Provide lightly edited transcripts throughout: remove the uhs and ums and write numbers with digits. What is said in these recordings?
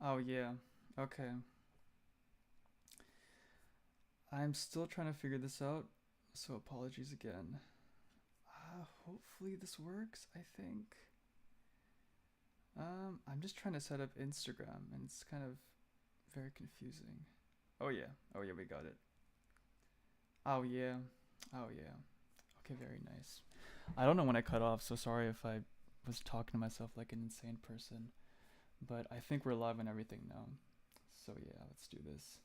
Oh yeah. Okay. I'm still trying to figure this out, so apologies again. Hopefully this works, I think. I'm just trying to set up Instagram and it's kind of very confusing. Oh yeah. Oh yeah, we got it. Oh yeah. Oh yeah. Okay, very nice. I don't know when I cut off, so sorry if I was talking to myself like an insane person. But I think we're live and everything now. So yeah, let's do this.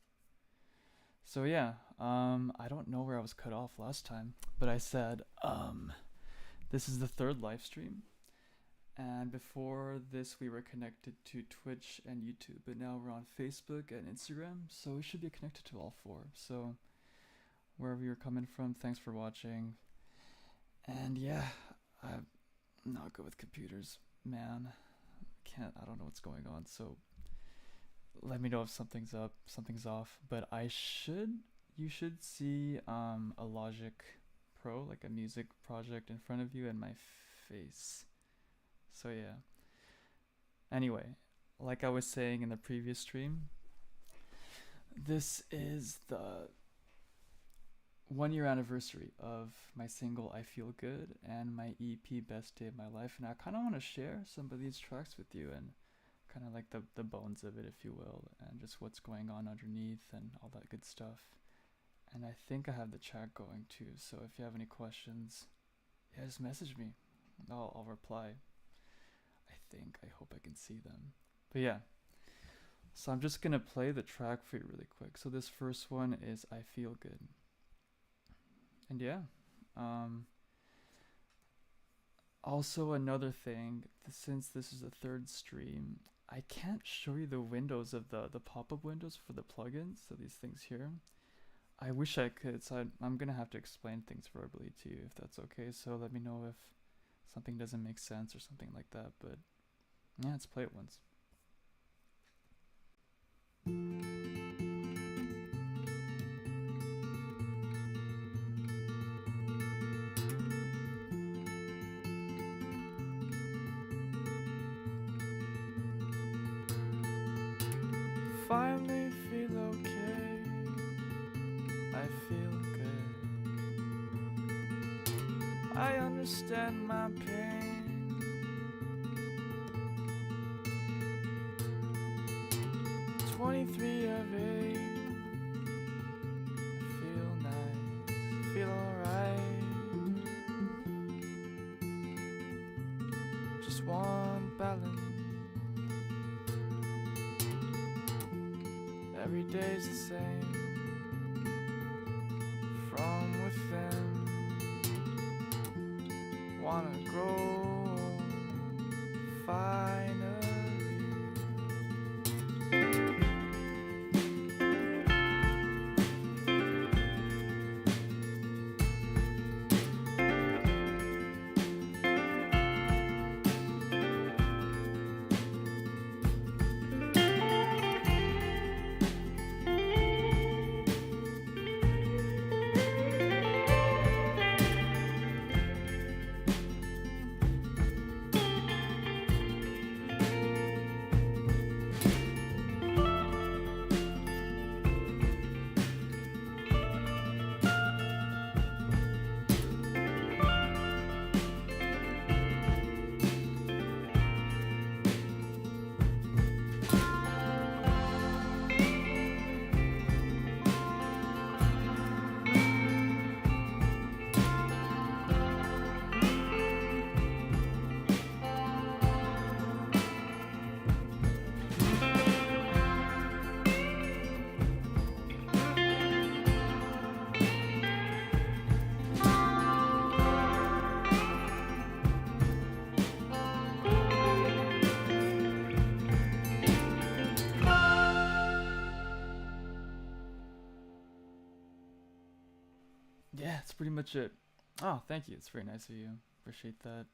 So yeah, I don't know where I was cut off last time, but I said, this is the third live stream, and before this we were connected to Twitch and YouTube, but now we're on Facebook and Instagram, so we should be connected to all four. So wherever you're coming from, thanks for watching. And yeah, I'm not good with computers, man. I don't know what's going on, so let me know if something's up, something's off. But you should see a Logic Pro, like a music project in front of you and my face. So yeah. Anyway, like I was saying in the previous stream, this is the 1 year anniversary of my single I Feel Good and my EP Best Day of My Life, and I kind of want to share some of these tracks with you and kind of like the bones of it, if you will, and just what's going on underneath and all that good stuff. And I think I have the chat going too, so if you have any questions, yeah, just message me. I'll reply. I hope I can see them. But yeah, so I'm just gonna play the track for you really quick. So this first one is I Feel Good. And yeah, um, also another thing, since this is the third stream, I can't show you the windows of the pop-up windows for the plugins, so these things here. I wish I could, so I'm gonna have to explain things verbally to you if that's okay. So let me know if something doesn't make sense or something like that. But yeah, let's play it once. Finally feel okay. I feel good. I understand my pain. 23 of age. I feel nice. Feel alright. Just want balance. Every day's the same. From within, wanna grow finally. Yeah, that's pretty much it. Oh, thank you. It's very nice of you. Appreciate that.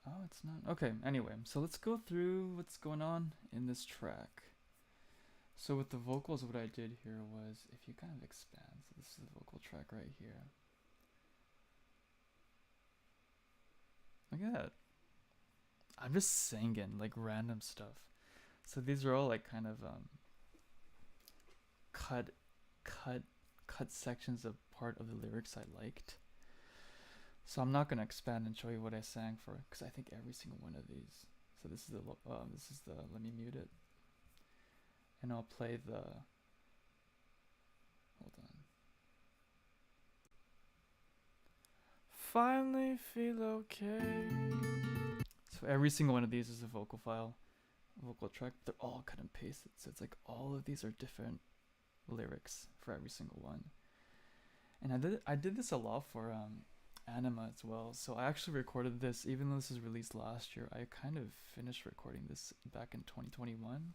Oh, it's not. Okay, anyway, so let's go through what's going on in this track. So with the vocals, what I did here was, if you kind of expand, so this is the vocal track right here. Look at that. I'm just singing like random stuff. So these are all like kind of cut cut cut sections of part of the lyrics I liked. So I'm not gonna expand and show you what I sang for, because I think every single one of these. So this is the let me mute it, and I'll play the. Hold on. Finally feel okay. So every single one of these is a vocal file, a vocal track. They're all cut and pasted. So it's like all of these are different lyrics for every single one. And I did this a lot for Anima as well. So I actually recorded this, even though this is released last year. I kind of finished recording this back in 2021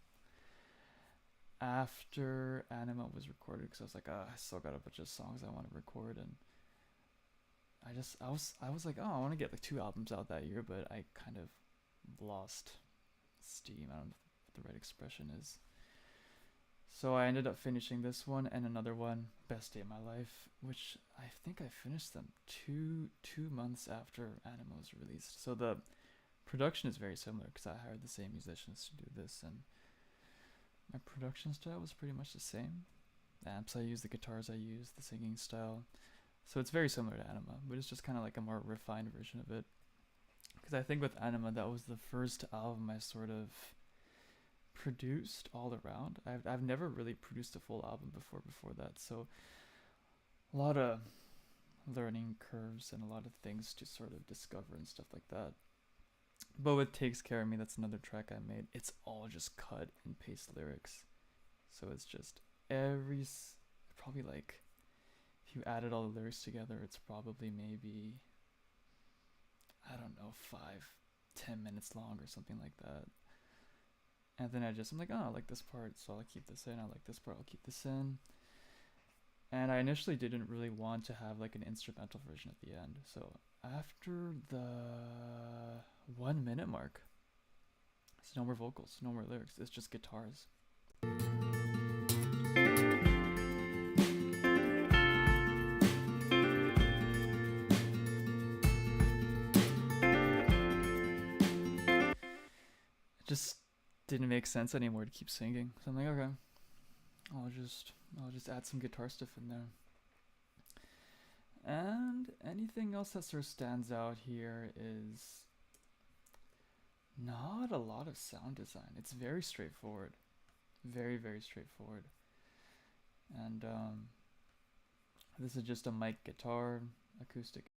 after Anima was recorded, because I was like, I still got a bunch of songs I want to record, and I was like, oh, I want to get like 2 albums out that year, but I kind of lost steam. I don't know what the right expression is. So I ended up finishing this one and another one, Best Day of My Life, which I think I finished them two months after Anima was released. So the production is very similar, because I hired the same musicians to do this, and my production style was pretty much the same. The amps I used, the guitars I used, the singing style. So it's very similar to Anima, but it's just kind of like a more refined version of it. Because I think with Anima, that was the first album I sort of produced all around. I've never really produced a full album before that, so a lot of learning curves and a lot of things to sort of discover and stuff like that. But with Takes Care of Me, that's another track I made. It's all just cut and paste lyrics, so it's just probably like, if you added all the lyrics together, it's probably maybe, I don't know, 5-10 minutes long or something like that. And then I'm like, oh, I like this part, so I'll keep this in. I like this part, I'll keep this in. And I initially didn't really want to have like an instrumental version at the end. So after the 1 minute mark, it's no more vocals, no more lyrics. It's just guitars. It just didn't make sense anymore to keep singing. So I'm like, okay, I'll just add some guitar stuff in there. And anything else that sort of stands out here is not a lot of sound design. It's very straightforward, very, very straightforward. And this is just a mic guitar, acoustic.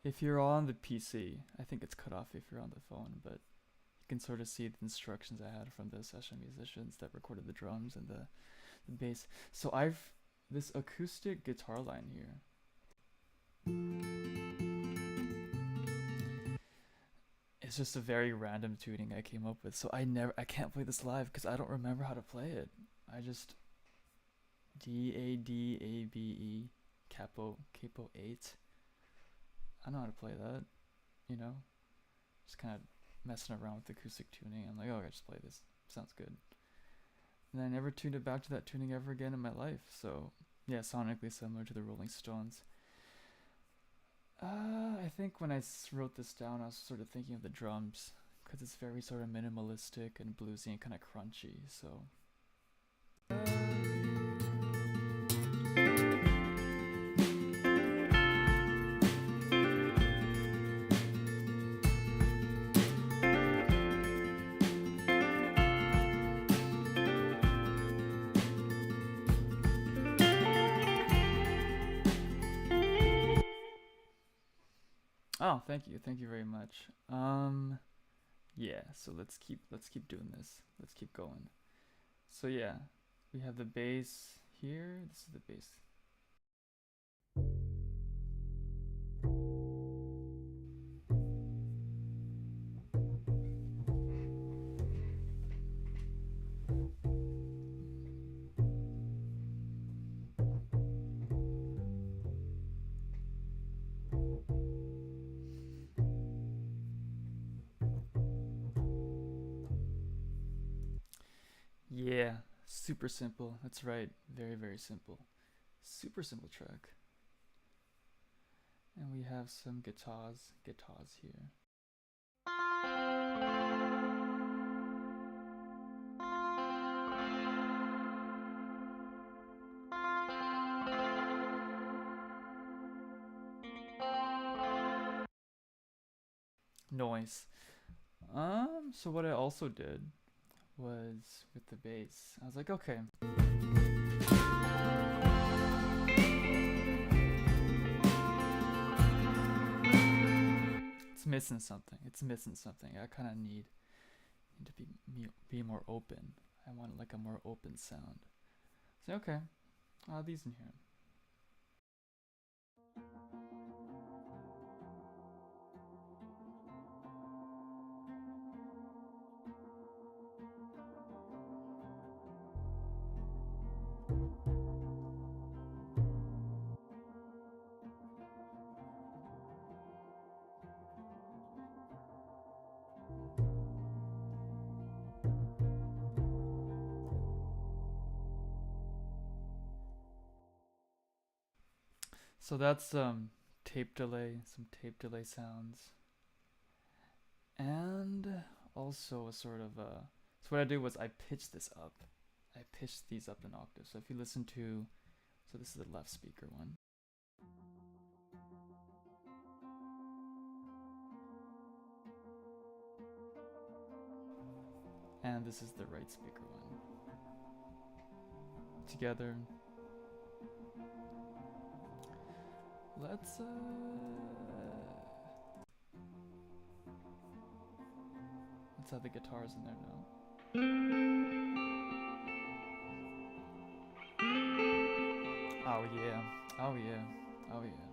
If you're on the PC, I think it's cut off if you're on the phone, but you can sort of see the instructions I had from the session musicians that recorded the drums and the bass. So I've this acoustic guitar line here. It's just a very random tuning I came up with. So I can't play this live because I don't remember how to play it. I just DADABE capo 8. I know how to play that, you know? Just kind of messing around with acoustic tuning. I'm like, oh, I just play this. Sounds good. And I never tuned it back to that tuning ever again in my life. So, yeah, sonically similar to the Rolling Stones. I think when I wrote this down, I was sort of thinking of the drums, because it's very sort of minimalistic and bluesy and kind of crunchy, so... Oh, thank you very much. Yeah, so let's keep doing this. Let's keep going. So yeah, we have the bass here. This is the bass. Yeah, super simple. That's right. Very, very simple. Super simple track. And we have some guitars here. Noise. So what I also did was with the bass, I was like, okay. It's missing something. It's missing something. I kind of need to be more open. I want like a more open sound. So okay, I'll add these in here. So that's some tape delay sounds. And also a sort of so what I did was I pitched this up. I pitched these up an octave. So if you listen to, so this is the left speaker one. And this is the right speaker one. Together. Let's have the guitars in there now. Oh yeah. Oh yeah. Oh yeah.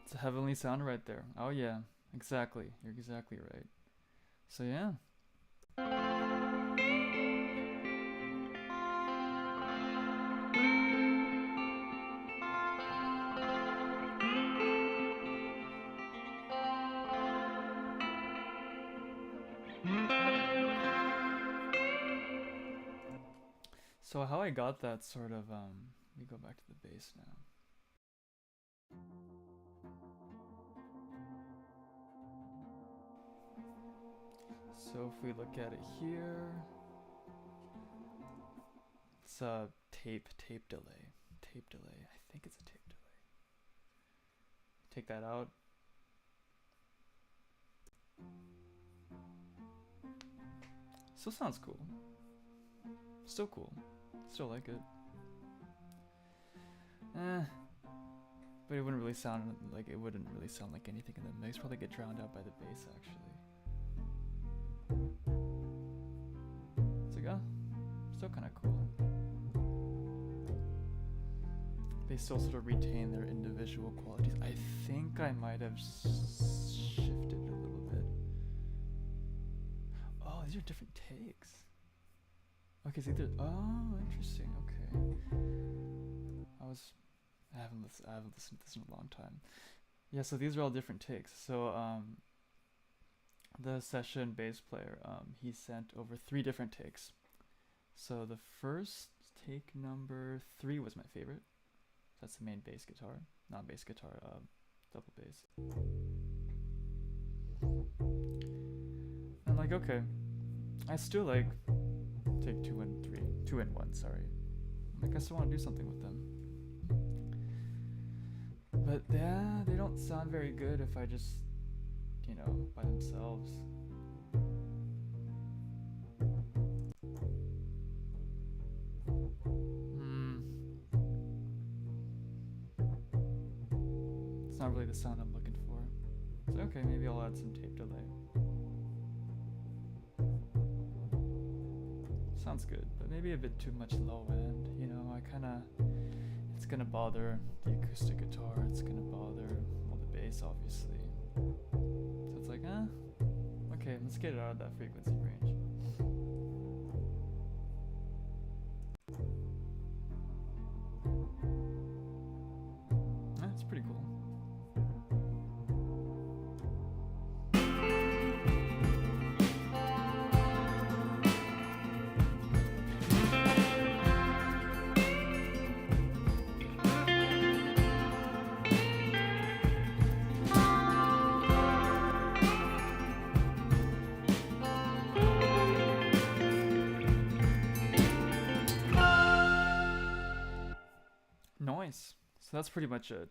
It's a heavenly sound right there. Oh yeah. Exactly. You're exactly right. So yeah. So how I got that sort of let me go back to the bass now. So if we look at it here, it's a tape delay. Tape delay. I think it's a tape delay. Take that out. Still sounds cool. Still cool. Still like it. But it wouldn't really sound like anything in the mix. Probably get drowned out by the bass actually. So yeah, still kind of cool. They still sort of retain their individual qualities. I think I might have shifted a little bit. Oh, these are different takes. Okay, see, oh, interesting. Okay, I haven't listened to this in a long time. Yeah, so these are all different takes. So the session bass player, he sent over 3 different takes. So the first take number 3 was my favorite. That's the main bass guitar, not bass guitar, double bass. And like, okay, I still like take 2 and 3, 2 and 1, sorry. Like I still want to do something with them. But yeah, they don't sound very good if I just, you know, by themselves. It's not really the sound I'm looking for. So okay, maybe I'll add some tape delay. Sounds good, but maybe a bit too much low end, you know, it's gonna bother the acoustic guitar, it's gonna bother, well, the bass obviously. So it's like, Let's get it out of that frequency range. That's pretty cool. Nice. So that's pretty much it.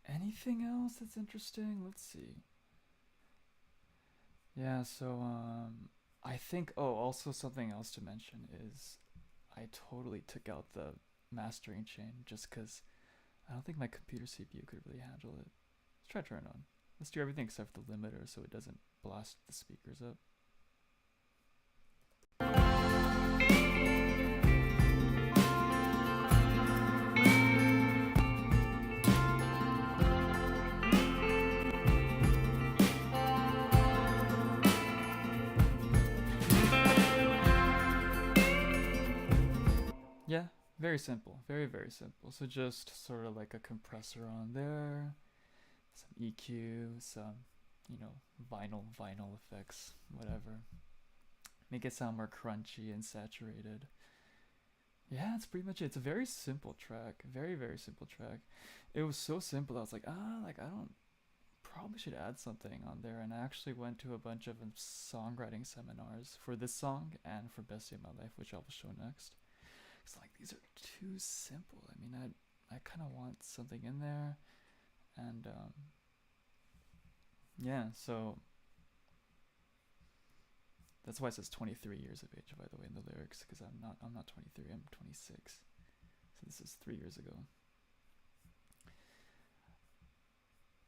Anything else that's interesting? Let's see. Yeah, so I think also something else to mention is I totally took out the mastering chain just cuz I don't think my computer CPU could really handle it. Let's try to turn it on. Let's do everything except the limiter so it doesn't blast the speakers up. Yeah, very simple. Very, very simple. So just sort of like a compressor on there, some EQ, some, vinyl effects, whatever. Make it sound more crunchy and saturated. Yeah, that's pretty much it. It's a very simple track. Very, very simple track. It was so simple. I was like, I don't probably should add something on there. And I actually went to a bunch of songwriting seminars for this song and for Best Day of My Life, which I will show next. It's like these are too simple. I mean, I kind of want something in there, and yeah. So that's why it says 23 years of age, by the way, in the lyrics, because I'm not 23. I'm 26. So this is 3 years ago.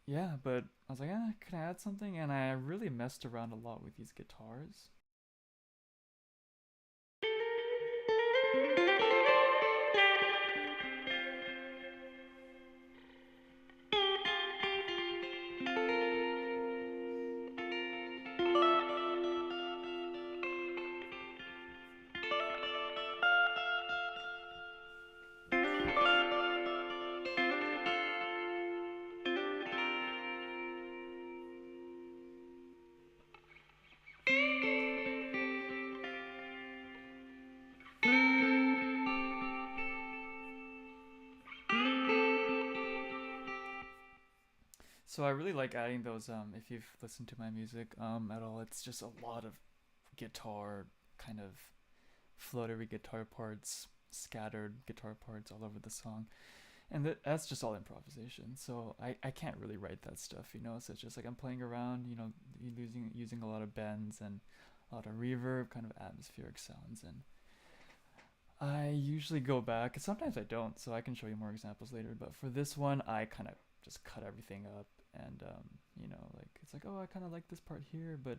Yeah, but I was like, can I add something? And I really messed around a lot with these guitars. So I really like adding those. If you've listened to my music at all, it's just a lot of guitar, kind of floatery guitar parts, scattered guitar parts all over the song, and that's just all improvisation. So I can't really write that stuff, So it's just like I'm playing around, using a lot of bends and a lot of reverb, kind of atmospheric sounds, and I usually go back. Sometimes I don't, so I can show you more examples later. But for this one, I kind of just cut everything up, and it's like, I kind of like this part here, but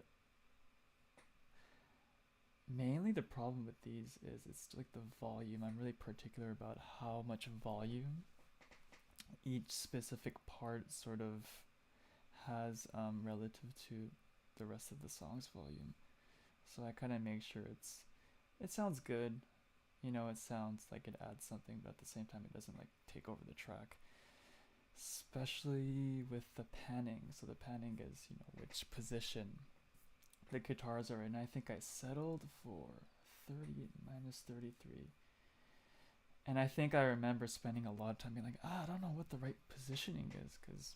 mainly the problem with these is it's like the volume. I'm really particular about how much volume each specific part sort of has relative to the rest of the song's volume. So I kind of make sure it sounds good, it sounds like it adds something, but at the same time it doesn't like take over the track. Especially with the panning. So the panning is, which position the guitars are in. I think I settled for 30 minus 33. And I think I remember spending a lot of time being like, I don't know what the right positioning is, because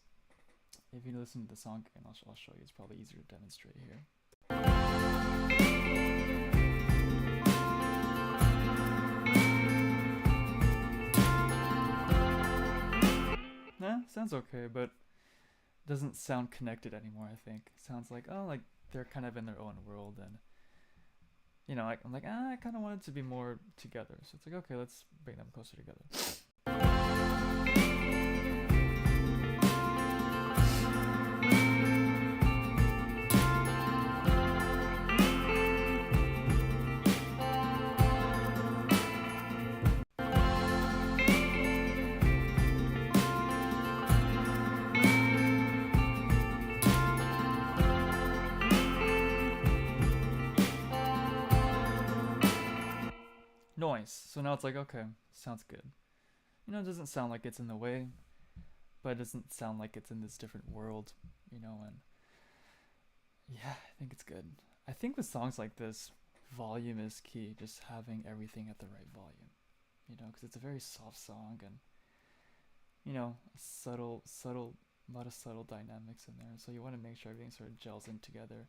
if you listen to the song again, I'll show you. It's probably easier to demonstrate here. Sounds okay, but doesn't sound connected anymore. I think sounds like they're kind of in their own world, and I'm like I kind of want it to be more together. So it's like, okay, let's bring them closer together. noise. So now it's like, okay, sounds good. You know, it doesn't sound like it's in the way, but it doesn't sound like it's in this different world, you know, and yeah, I think it's good. I think with songs like this, volume is key, just having everything at the right volume, you know, because it's a very soft song and, you know, a lot of subtle dynamics in there. So you want to make sure everything sort of gels in together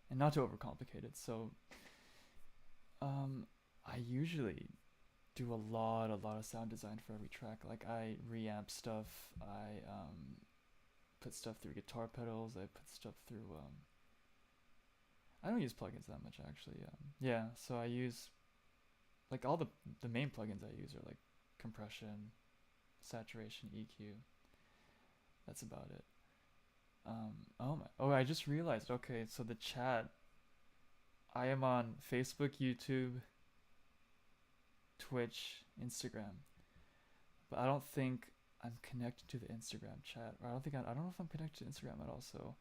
and not to overcomplicate it. So, I usually do a lot of sound design for every track. Like I reamp stuff, I put stuff through guitar pedals, I put stuff through I don't use plugins that much actually. Yeah, so I use like all the main plugins I use are like compression, saturation, EQ. That's about it. Oh, I just realized. Okay, so the chat. I am on Facebook, YouTube, Twitch, Instagram, but I don't think I'm connected to the Instagram chat. Or I don't know if I'm connected to Instagram at all. So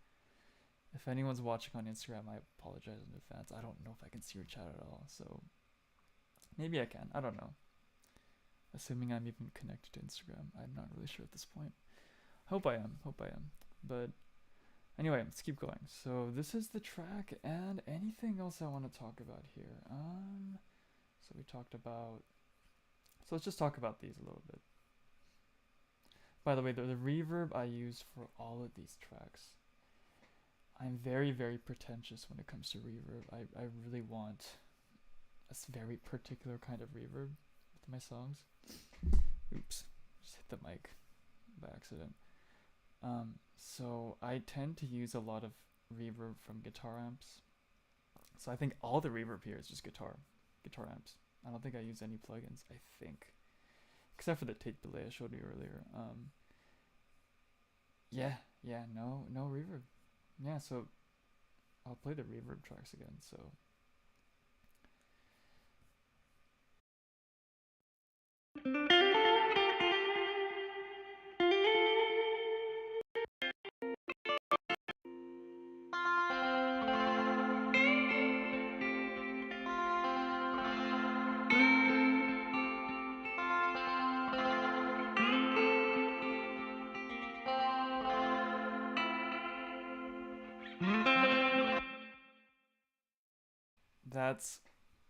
if anyone's watching on Instagram, I apologize in advance. I don't know if I can see your chat at all. So maybe I can. I don't know. Assuming I'm even connected to Instagram, I'm not really sure at this point. Hope I am. Hope I am. But anyway, let's keep going. So this is the track, and anything else I want to talk about here? So we talked about. So let's just talk about these a little bit. By the way, the reverb I use for all of these tracks. I'm very, very pretentious when it comes to reverb. I really want a very particular kind of reverb with my songs. Oops, just hit the mic by accident. So I tend to use a lot of reverb from guitar amps. So I think all the reverb here is just guitar amps. I don't think I use any plugins, I think. Except for the tape delay I showed you earlier. Yeah, no reverb. Yeah, so I'll play the reverb tracks again, so.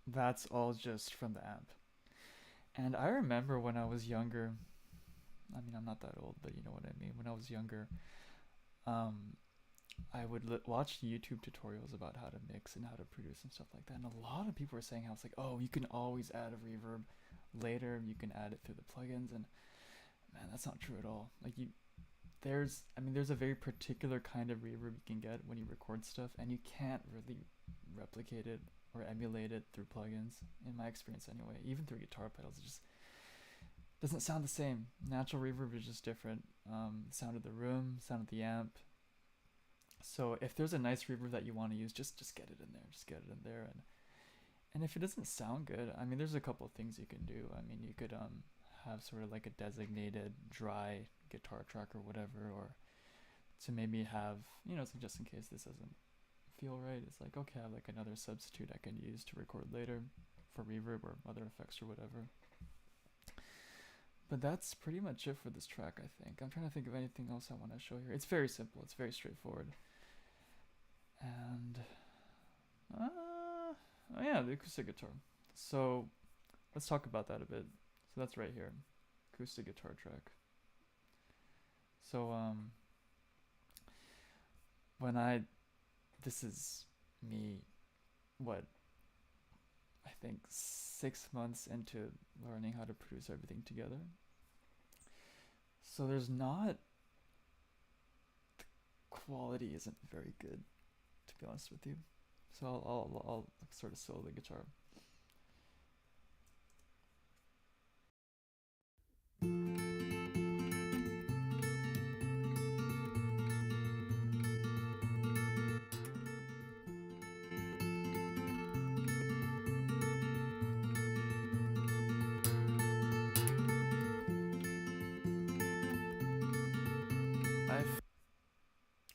That's all just from the amp. And I remember when I was younger, I mean, I'm not that old, but you know what I mean. When I was younger, um, I would watch YouTube tutorials about how to mix and how to produce and stuff like that. And a lot of people were saying how it's like, oh, you can always add a reverb later. You can add it through the plugins, and man, that's not true at all. Like there's a very particular kind of reverb you can get when you record stuff, and you can't really replicate it or emulate it through plugins. In my experience, anyway, even through guitar pedals, it just doesn't sound the same. Natural reverb is just different. Sound of the room, sound of the amp. So if there's a nice reverb that you want to use, just get it in there. Just get it in there, and if it doesn't sound good, I mean, there's a couple of things you can do. I mean, you could have sort of like a designated dry guitar track or whatever, or to maybe have, you know, so just in case this doesn't feel right, it's like, okay, I have like another substitute I can use to record later for reverb or other effects or whatever. But that's pretty much it for this track, I think. I'm trying to think of anything else I want to show here. It's very simple. It's very straightforward. And, oh yeah, the acoustic guitar. So, let's talk about that a bit. So that's right here, acoustic guitar track. So, this is me, what, I think 6 months into learning how to produce everything together. So there's not, the quality isn't very good, to be honest with you. So I'll sort of solo the guitar.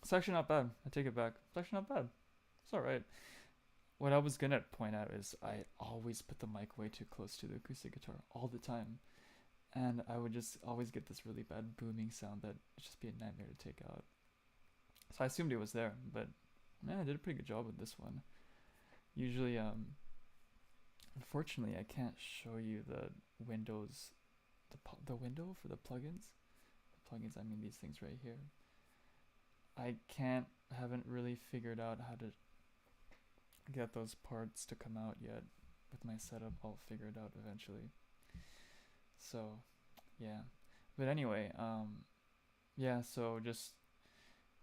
It's actually not bad. I take it back. It's actually not bad. It's alright. what I was gonna point out is I always put the mic way too close to the acoustic guitar all the time, and I would just always get this really bad booming sound that would just be a nightmare to take out. So I assumed it was there, but man, I did a pretty good job with this one. Usually, unfortunately, I can't show you the Windows, the window for the plugins. The plugins, I mean these things right here. I haven't really figured out how to get those parts to come out yet. With my setup, I'll figure it out eventually. So, yeah. But anyway, yeah, so just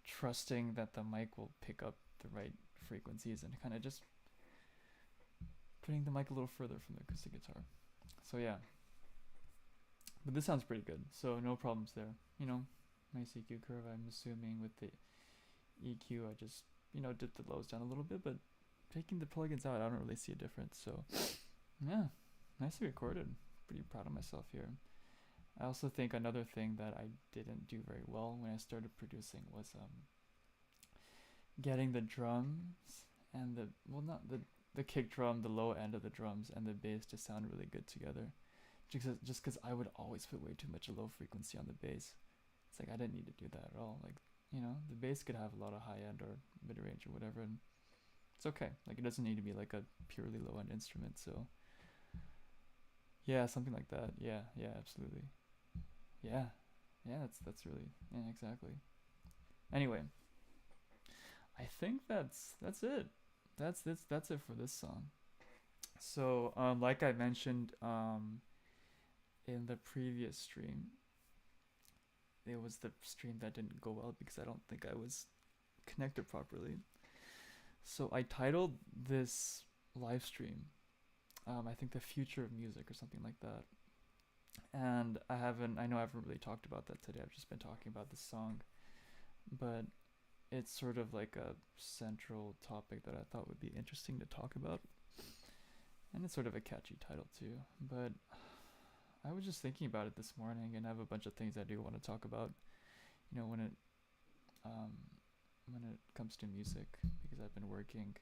trusting that the mic will pick up the right frequencies and kind of just putting the mic a little further from the acoustic guitar. So yeah. But this sounds pretty good, so no problems there. You know, nice EQ curve, I'm assuming with the EQ, I just, did the lows down a little bit, but taking the plugins out, I don't really see a difference. So yeah, nicely recorded. Pretty proud of myself here. I also think another thing that I didn't do very well when I started producing was getting the drums and not the kick drum, the low end of the drums and the bass to sound really good together. Just because I would always put way too much low frequency on the bass. It's like I didn't need to do that at all. Like, the bass could have a lot of high end or mid range or whatever, and it's okay. Like, it doesn't need to be like a purely low end instrument. So yeah, something like that. Yeah, absolutely. Yeah, that's really, yeah, exactly. Anyway, I think that's it. That's it for this song. So like I mentioned in the previous stream, it was the stream that didn't go well because I don't think I was connected properly. So I titled this live stream, I think the future of music or something like that. And I know I haven't really talked about that today. I've just been talking about this song, but it's sort of like a central topic that I thought would be interesting to talk about. And it's sort of a catchy title too. But I was just thinking about it this morning, and I have a bunch of things I do want to talk about. When um, it comes to music, because I've been working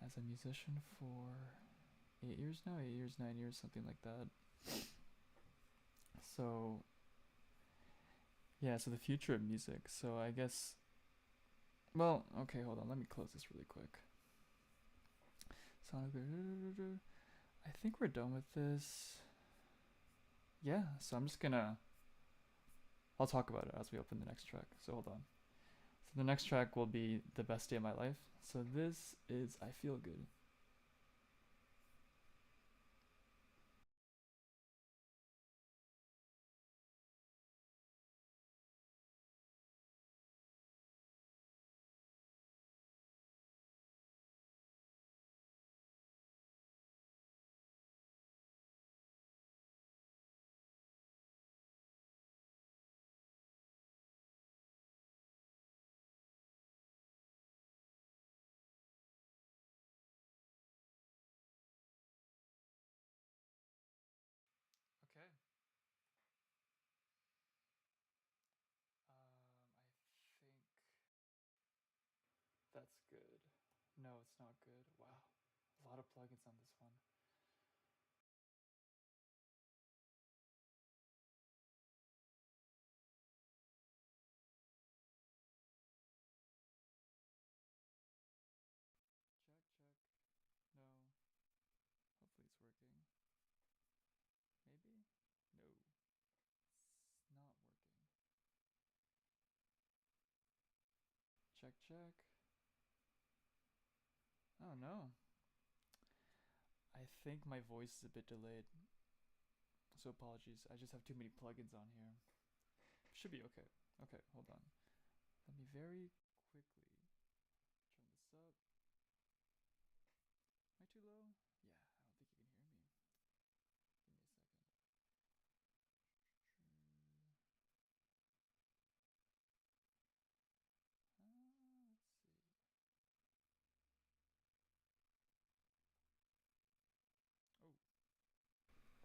as a musician for 8 years now, 8 years, 9 years, something like that. So yeah, so the future of music. So I guess, well, okay, hold on. Let me close this really quick. I think we're done with this. Yeah, so I'm just gonna, I'll talk about it as we open the next track. So hold on. So the next track will be The Best Day of My Life. So this is I Feel Good. Okay. I think that's good. No, it's not good. Wow. A lot of plugins on this one. Check, check. No. Hopefully it's working. Maybe? No. It's not working. Check, check. Oh no. I think my voice is a bit delayed. So apologies. I just have too many plugins on here. Should be okay. Okay, hold on. Let me very quickly turn this up. Am I too low? Yeah, I don't think you can hear me. Give me a second. Let's see. Oh,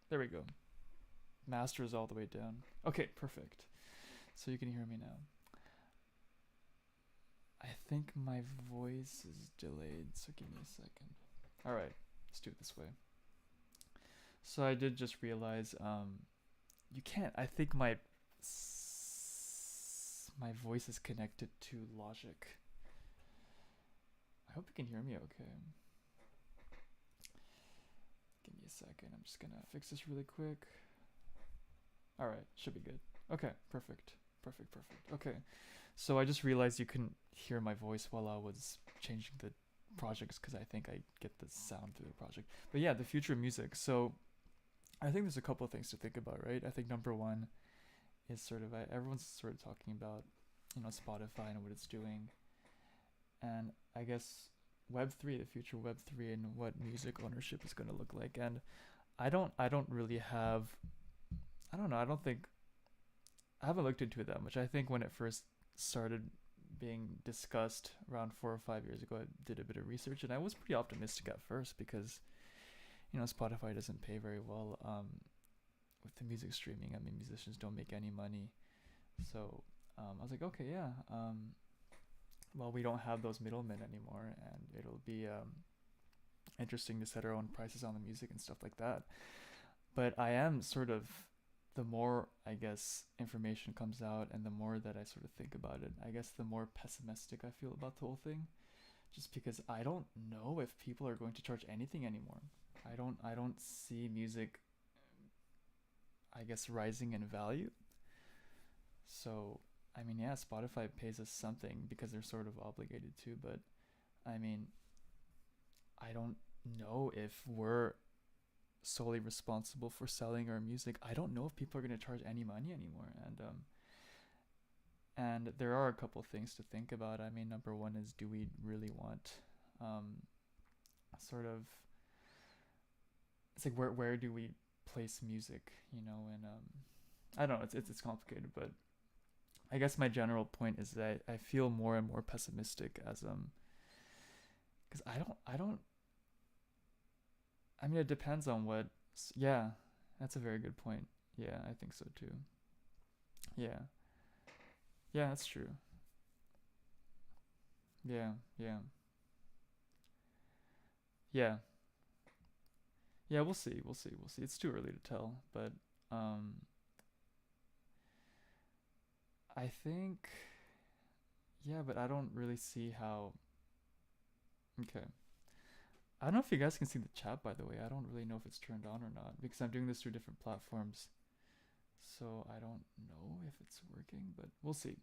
there we go. Master is all the way down. Okay, perfect. So you can hear me now. I think my voice is delayed, so give me a second. All right, let's do it this way. So I did just realize, you can't. I think my voice is connected to Logic. I hope you can hear me okay. Give me a second. I'm just gonna fix this really quick. All right, should be good. Okay, perfect. Perfect, perfect. Okay. So I just realized you couldn't hear my voice while I was changing the projects because I think I get the sound through the project. But yeah, the future of music. So I think there's a couple of things to think about, right? I think number one is sort of everyone's sort of talking about, Spotify and what it's doing, and I guess Web3, the future Web3, and what music ownership is going to look like. And I don't really have, I don't know, I haven't looked into it that much. I think when it first started being discussed around 4 or 5 years ago, I did a bit of research, and I was pretty optimistic at first because Spotify doesn't pay very well with the music streaming. I mean, musicians don't make any money, so I was like, okay, yeah. Well, we don't have those middlemen anymore, and it'll be interesting to set our own prices on the music and stuff like that. But I am sort of, the more I guess information comes out and the more that I sort of think about it, I guess the more pessimistic I feel about the whole thing. Just because I don't know if people are going to charge anything anymore. I don't see music, I guess, rising in value. So I mean, yeah, Spotify pays us something because they're sort of obligated to, but I mean, I don't know if we're solely responsible for selling our music. I don't know if people are going to charge any money anymore, and there are a couple things to think about. I mean, number one is, do we really want um sort of, it's like, where do we place music, and I don't know, it's complicated, but I guess my general point is that I feel more and more pessimistic as because I don't I mean, it depends on what. Yeah, that's a very good point. Yeah, I think so too. Yeah, yeah, that's true. Yeah, yeah, yeah, yeah. We'll see. We'll see. We'll see. It's too early to tell, but um, I think, yeah, but I don't really see how. Okay, I don't know if you guys can see the chat, by the way. I don't really know if it's turned on or not because I'm doing this through different platforms, so I don't know if it's working, but we'll see.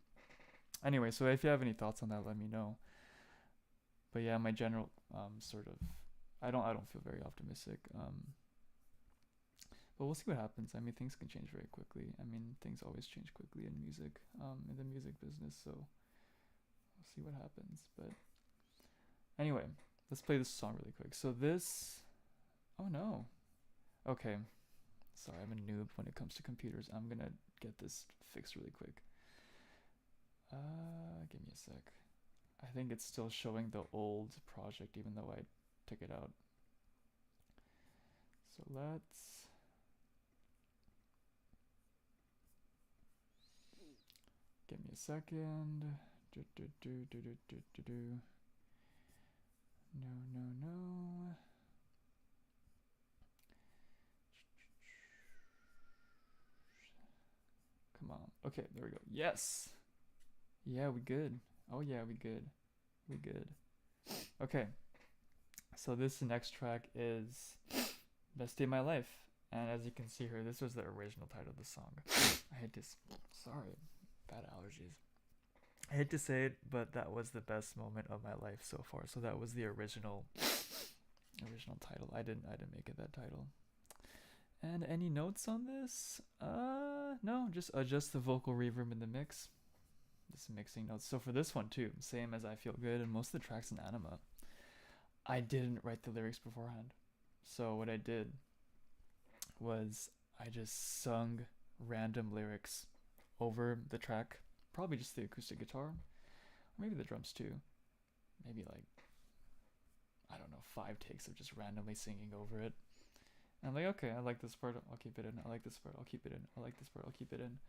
Anyway, so if you have any thoughts on that, let me know. But yeah, my general sort of, I don't feel very optimistic. But we'll see what happens. I mean, things can change very quickly. I mean, things always change quickly in music, in the music business. So we'll see what happens. But anyway, let's play this song really quick. So this, oh no, okay. Sorry, I'm a noob when it comes to computers. I'm gonna get this fixed really quick. Give me a sec. I think it's still showing the old project even though I took it out. So let's, give me a second. Do, do, do, do, do, do, do, do. No, no, no. Come on. Okay, there we go. Yes. Yeah, we good. Oh yeah, we good. We good. Okay. So this next track is Best Day of My Life. And as you can see here, this was the original title of the song. I had to, sorry, bad allergies. I hate to say it, but that was the best moment of my life so far. So that was the original title. I didn't make it that title. And any notes on this? No, just adjust the vocal reverb in the mix. Just mixing notes. So for this one too, same as I Feel Good and most of the tracks in Anima, I didn't write the lyrics beforehand. So what I did was I just sung random lyrics over the track, probably just the acoustic guitar, or maybe the drums too. Maybe like, I don't know, 5 takes of just randomly singing over it. And I'm like, okay, I like this part, I'll keep it in. I like this part, I'll keep it in. I like this part, I'll keep it in.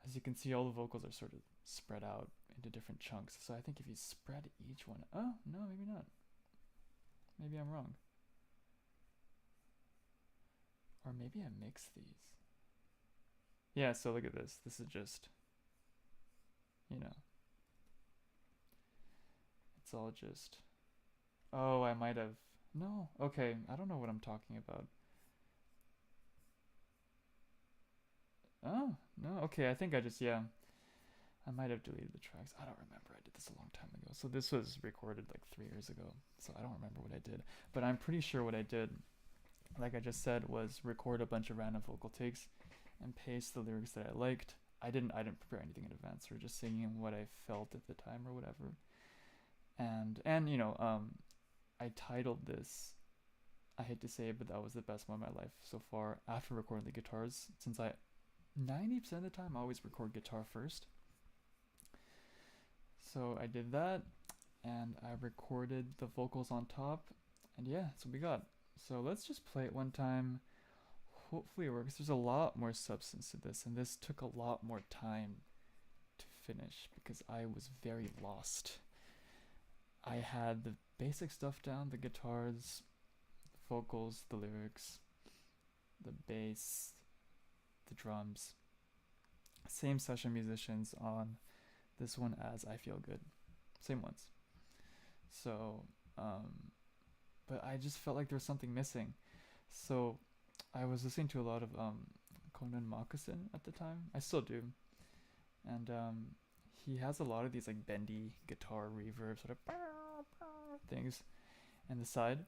As you can see, all the vocals are sort of spread out into different chunks. So I think if you spread each one, oh no, maybe not. Maybe I'm wrong. Or maybe I mix these. Yeah, so look at this. This is just, you know, it's all just, oh, I might have, no, okay, I don't know what I'm talking about. Oh, no, okay, I think I just, yeah, I might have deleted the tracks. I don't remember. I did this a long time ago. So this was recorded like 3 years ago. So I don't remember what I did. But I'm pretty sure what I did, like I just said, was record a bunch of random vocal takes and paste the lyrics that I liked. I didn't prepare anything in advance. Or just singing what I felt at the time or whatever. And you know, I titled this, I hate to say it, but that was the best one of my life so far after recording the guitars, since I 90% of the time I always record guitar first. So I did that, and I recorded the vocals on top, and yeah, that's what we got. So let's just play it one time. Hopefully it works. There's a lot more substance to this, and this took a lot more time to finish because I was very lost. I had the basic stuff down, the guitars, the vocals, the lyrics, the bass, the drums. Same session musicians on this one as I Feel Good. Same ones. So, but I just felt like there was something missing. So I was listening to a lot of Conan Moccasin at the time. I still do. And he has a lot of these like bendy guitar reverb sort of things on the side.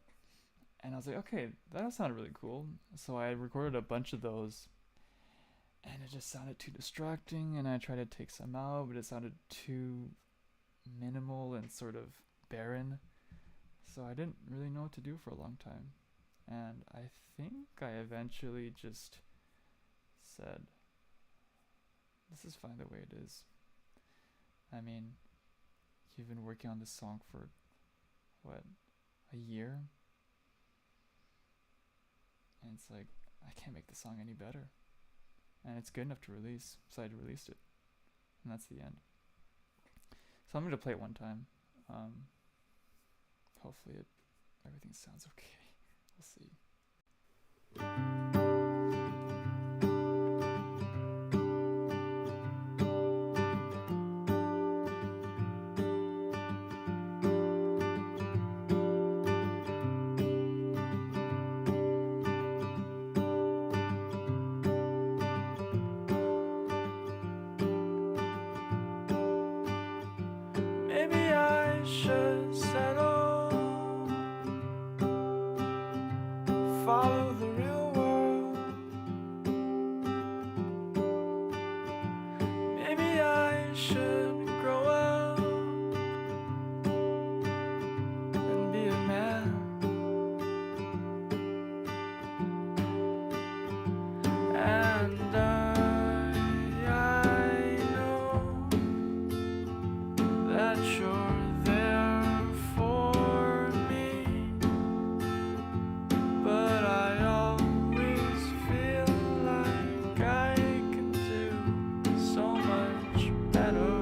And I was like, okay, that sounded really cool. So I recorded a bunch of those. And it just sounded too distracting, and I tried to take some out, but it sounded too minimal and sort of barren. So I didn't really know what to do for a long time. And I think I eventually just said, this is fine the way it is. I mean, you've been working on this song for, what, a year? And it's like, I can't make the song any better. And it's good enough to release, so I released it. And that's the end. So I'm going to play it one time. Hopefully everything sounds okay. We'll see. Maybe I should settle, follow the real world. Maybe I should grow up and be a man. And I know that you're there for me, but I always feel like I can do so much better.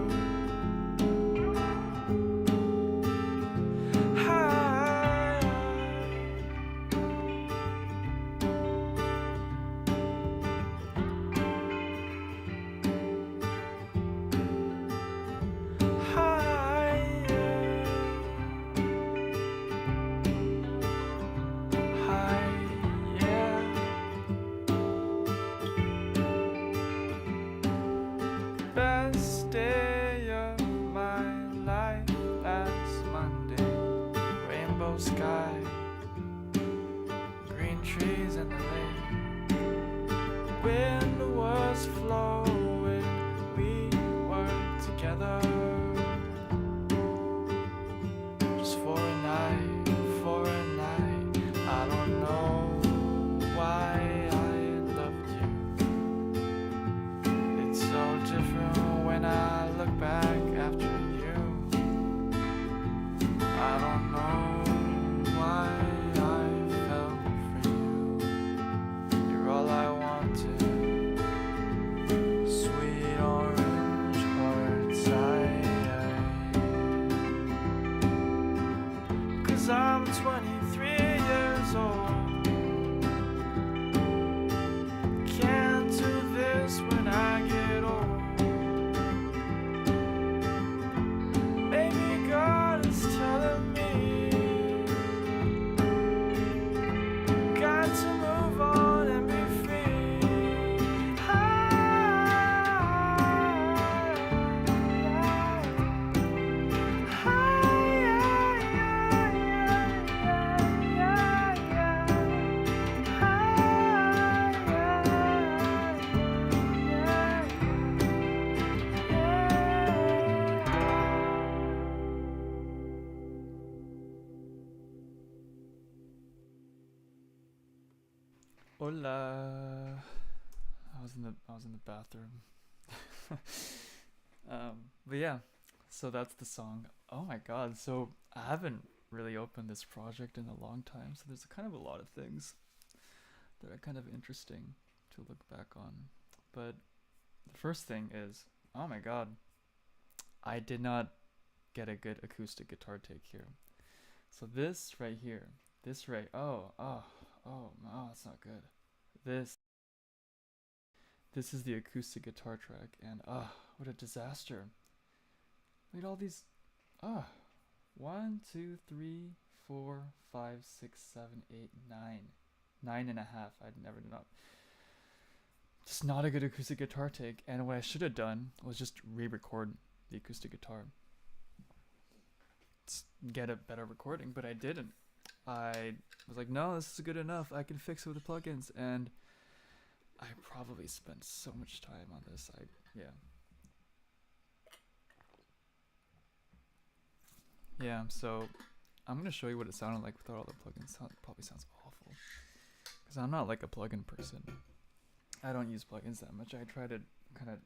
Best day of my life last Monday. Rainbow sky, green trees in the lake. Wind was flowing, we were together. Just for a night. I don't know why I loved you. It's so different when I look back after you. I don't know why I fell for you. 'cause I'm 23 years old. Can't do this when I get old. Maybe God is telling me got to move on and be free. Hola. I was in the bathroom. But yeah, so that's the song. Oh my god, so I haven't really opened this project in a long time, so there's kind of a lot of things that are kind of interesting to look back on. But the first thing is, oh my god, I did not get a good acoustic guitar take here. So this right here, oh, it's not good. This is the acoustic guitar track, and what a disaster. Look at all these, 1, 2, 3, 4, 5, 6, 7, 8, 9. 9.5. I'd never done that. Just not a good acoustic guitar take, and what I should have done was just re-record the acoustic guitar. Get a better recording, but I didn't. I was like, no, this is good enough. I can fix it with the plugins, and I probably spent so much time on this. Yeah, so I'm gonna show you what it sounded like without all the plugins. It probably sounds awful, because I'm not like a plugin person. I don't use plugins that much. I try to kind of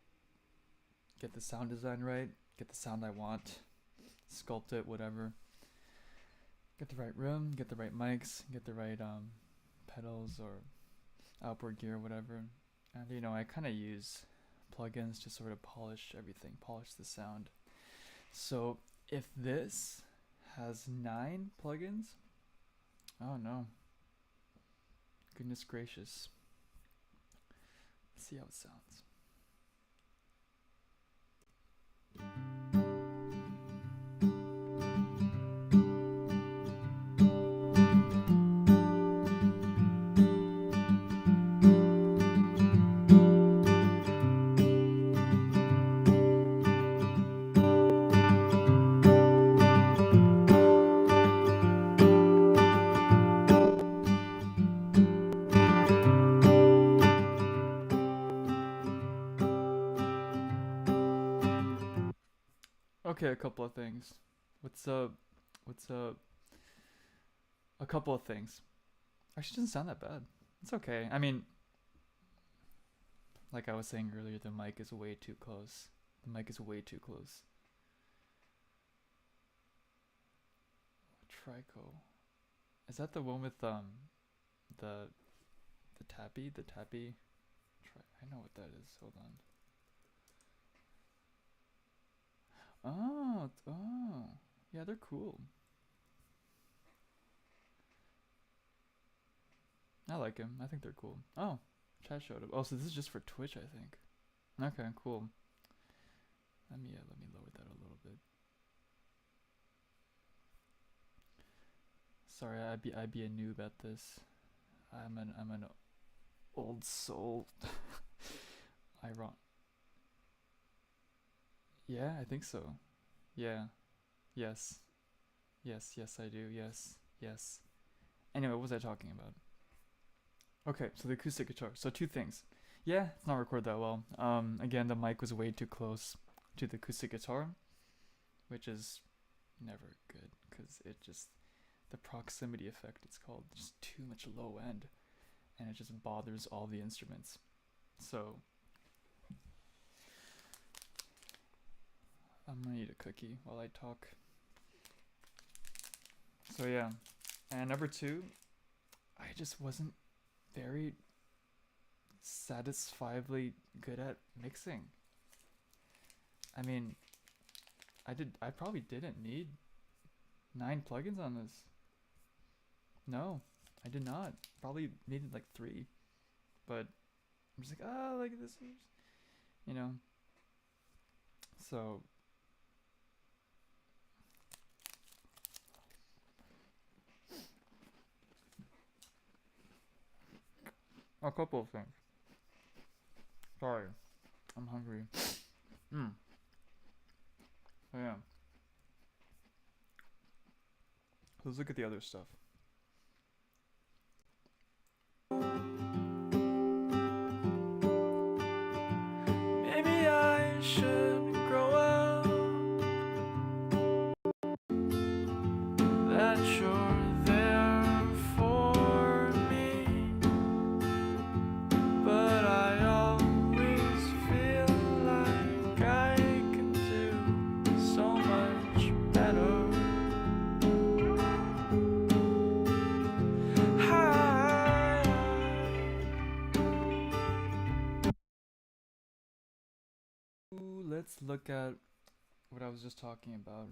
get the sound design right, get the sound I want, sculpt it, whatever. Get the right room, get the right mics, get the right pedals or outboard gear, whatever. And you know, I kind of use plugins to sort of polish everything, polish the sound. So if this has 9 plugins, oh no, goodness gracious. Let's see how it sounds. Okay, a couple of things. What's up? A couple of things. Actually, doesn't sound that bad. It's okay. I mean, like I was saying earlier, the mic is way too close. Trico. Is that the one with the tappy? I know what that is. Hold on. Oh. Yeah, they're cool. I like him. I think they're cool. Oh, chat showed up. Oh, so this is just for Twitch, I think. Okay, cool. Let me lower that a little bit. Sorry, I'd be a noob at this. I'm an old soul. Iron. Yeah, I think so. Yeah. Yes. Yes, I do. Yes. Anyway, what was I talking about? Okay, so the acoustic guitar. So 2 things. Yeah, it's not recorded that well. Again, the mic was way too close to the acoustic guitar, which is never good, because it just, the proximity effect, it's called, just too much low end, and it just bothers all the instruments. So I'm gonna eat a cookie while I talk. So yeah, and number 2, I just wasn't very satisfiably good at mixing. I mean, I probably didn't need 9 plugins on this. No, I did not. Probably made it like 3, but I'm just like, oh, like this is, you know. So a couple of things. Sorry, I'm hungry. Mm. So yeah. Let's look at the other stuff. Maybe I should grow up. That you're there for me, but I always feel like I can do so much better. Let's look at what I was just talking about.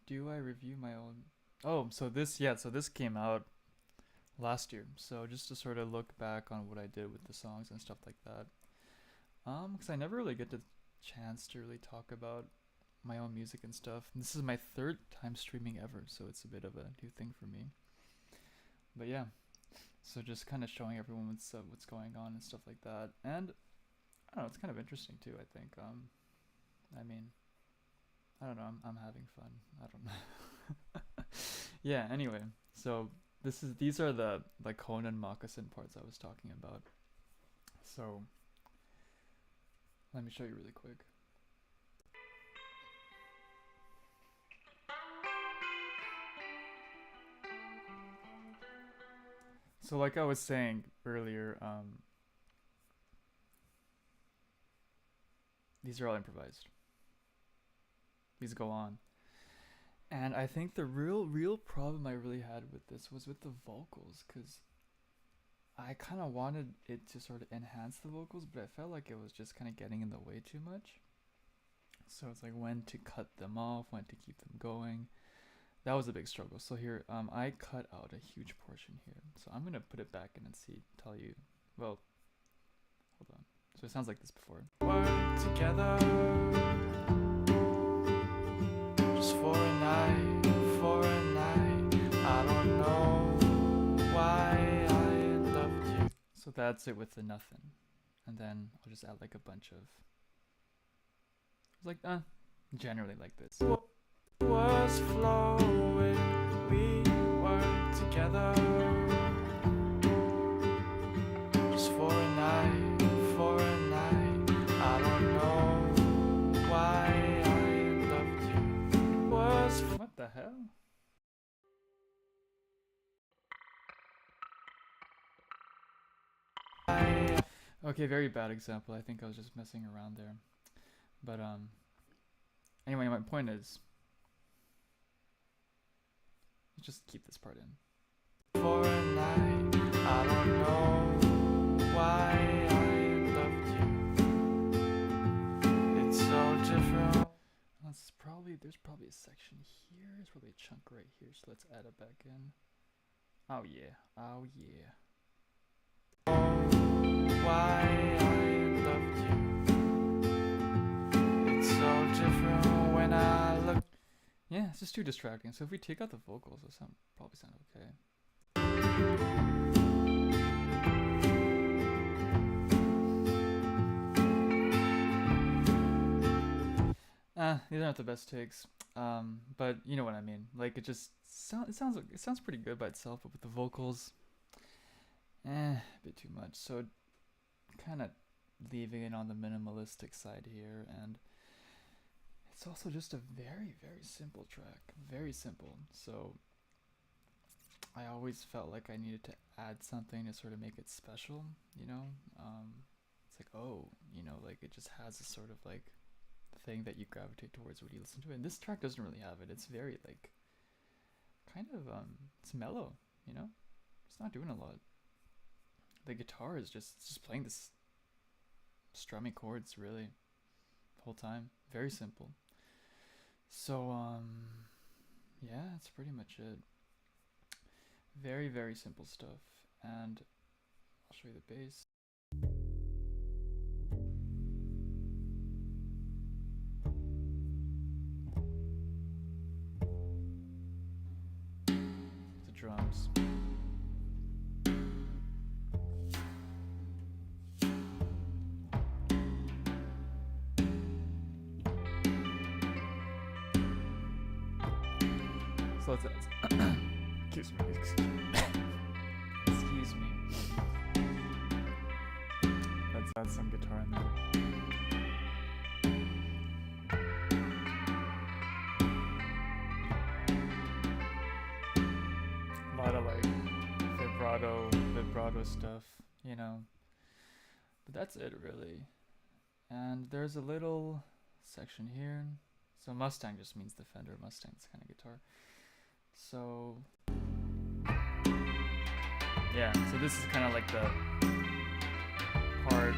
Do I review my own? Oh, so this came out last year. So just to sort of look back on what I did with the songs and stuff like that. Because I never really get the chance to really talk about my own music and stuff. And this is my 3rd time streaming ever, so it's a bit of a new thing for me. But yeah, so just kind of showing everyone what's going on and stuff like that. And I don't know, it's kind of interesting too. I think. I mean, I don't know. I'm having fun. I don't know. Yeah. Anyway, so these are the Conan moccasin parts I was talking about. So let me show you really quick. So like I was saying earlier, these are all improvised. These go on. And I think the real problem I really had with this was with the vocals, because I kind of wanted it to sort of enhance the vocals, but I felt like it was just kind of getting in the way too much. So it's like when to cut them off, when to keep them going. That was a big struggle. So here, I cut out a huge portion here. So I'm gonna put it back in and tell you. Well, hold on. So it sounds like this before. Work together, just for a night, for a night. I don't know why I loved you. So that's it with the nothing, and then I'll just add like a bunch of. Like generally like this. Was flowing, we were together, just for a night, for a night. I don't know why I loved you. Was what the hell? Okay, very bad example. I think I was just messing around there. But anyway, my point is, just keep this part in. For a night, I don't know why I loved you. It's so different. There's probably a section here. There's probably a chunk right here. So let's add it back in. Oh yeah. Oh yeah. Why I loved you. It's so different when I look. Yeah, it's just too distracting. So if we take out the vocals, it'll probably sound okay. These aren't the best takes. But you know what I mean. Like it sounds pretty good by itself, but with the vocals, a bit too much. So kind of leaving it on the minimalistic side here, and it's also just a very, very simple track. Very simple. So I always felt like I needed to add something to sort of make it special, you know? It's like, oh, like it just has a sort of like thing that you gravitate towards when you listen to it. And this track doesn't really have it. It's very like, kind of, it's mellow, It's not doing a lot. The guitar is just playing this strumming chords really the whole time. Very simple. So yeah, that's pretty much it. Very, very simple stuff. And I'll show you the bass. The drums. So let's excuse me. Excuse me. Let's add some guitar in there. A lot of like vibrato stuff, you know. But that's it really. And there's a little section here. So Mustang just means the Fender Mustang, this kind of guitar. So yeah, so this is kind of like the part.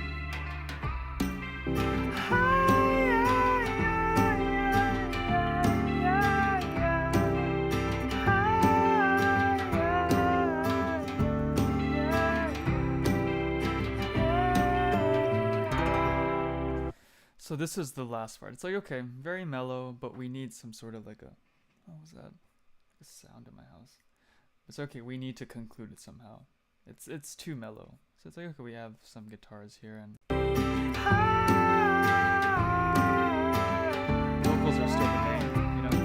So this is the last part. It's like, okay, very mellow, but we need some sort of like a, what was that? A sound in my house. It's okay, we need to conclude it somehow. It's too mellow. So it's like, okay, we have some guitars here and vocals are still the main, you know.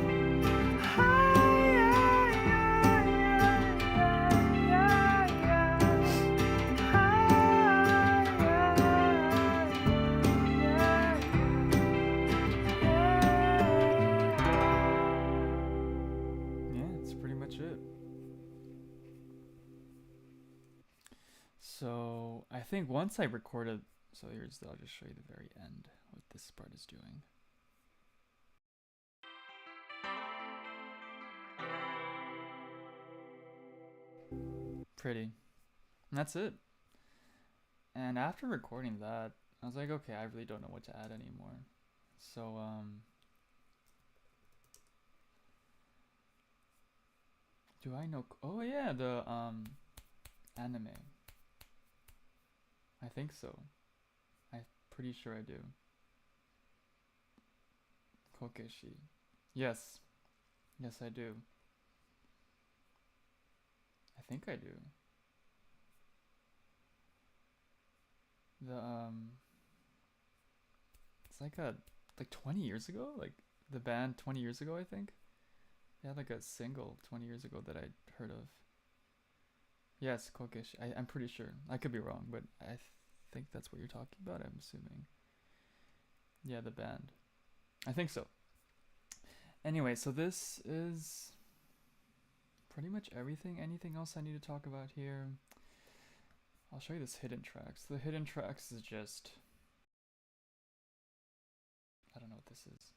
So I think once I recorded, so here's, I'll just show you the very end, what this part is doing. Pretty. And that's it. And after recording that, I was like, okay, I really don't know what to add anymore. So, do I know, oh yeah, the, anime. I think so. I'm pretty sure I do. Kokeshi. Yes. Yes, I do. I think I do. The, it's like 20 years ago? Like, the band 20 years ago, I think? They had like a single 20 years ago that I'd heard of. Yes, Kokeshi. I'm pretty sure. I could be wrong, but I think that's what you're talking about, I'm assuming. Yeah, the band. I think so. Anyway, so this is pretty much everything. Anything else I need to talk about here? I'll show you this hidden tracks. The hidden tracks is just, I don't know what this is.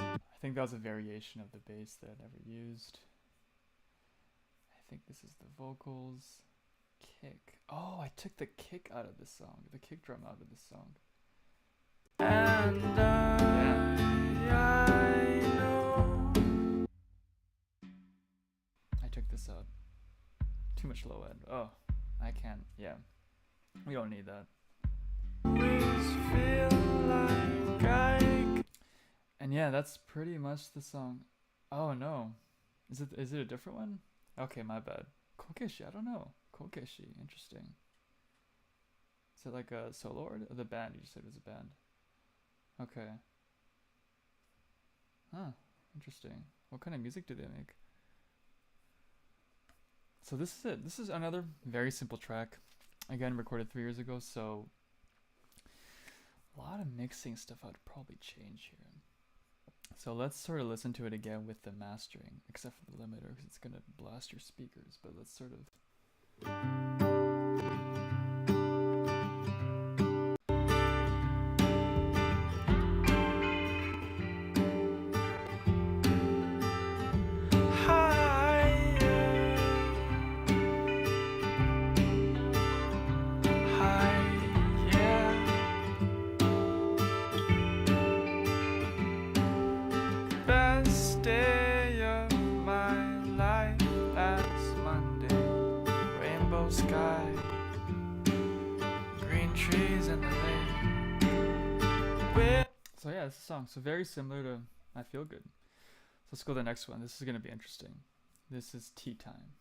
I think that was a variation of the bass that I never used. I think this is the vocals. Kick. Oh, I took the kick out of the song. The kick drum out of the song. And I know. I took this out. Too much low end. Oh, I can't. Yeah. We don't need that. Feel like and yeah, that's pretty much the song. Oh no. Is it a different one? Okay, my bad. Kokeshi, I don't know. Kokeshi, interesting. Is it like a solo or the band? You just said it was a band. Okay. Huh, interesting. What kind of music do they make? So this is it. This is another very simple track. Again, recorded 3 years ago, so a lot of mixing stuff I'd probably change here. So let's sort of listen to it again with the mastering, except for the limiter, because it's gonna blast your speakers, but let's sort of... trees in the lake. So yeah, it's a song. So very similar to I Feel Good. So let's go to the next one. This is gonna be interesting. This is Tea Time.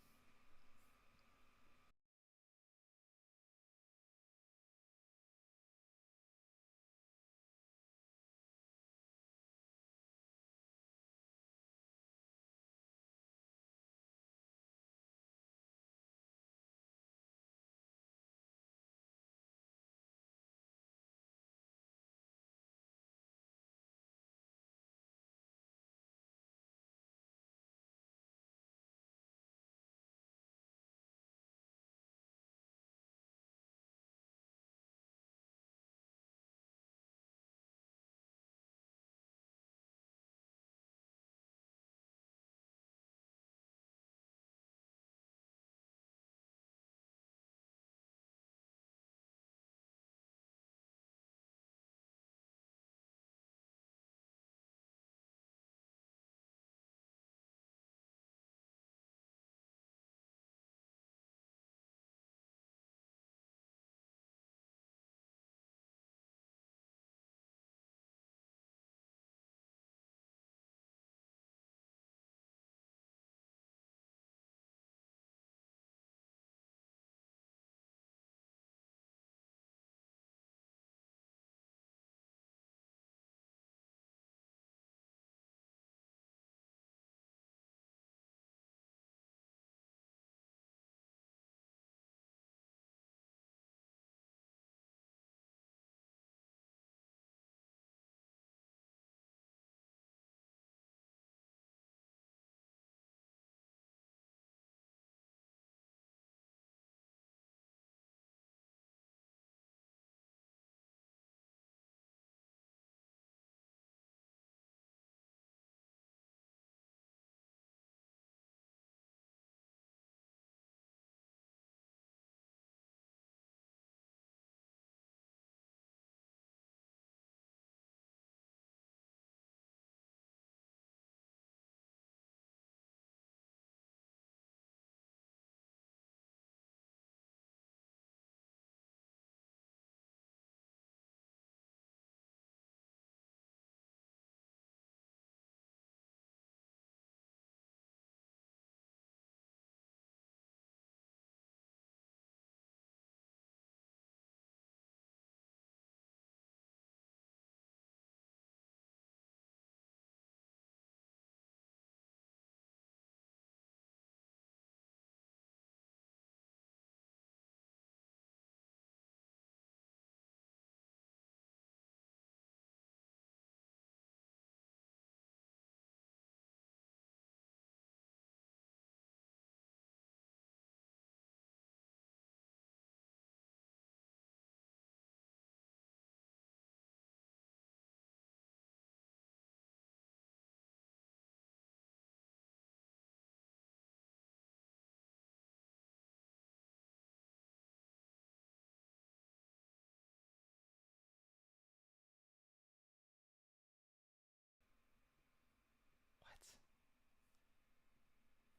What?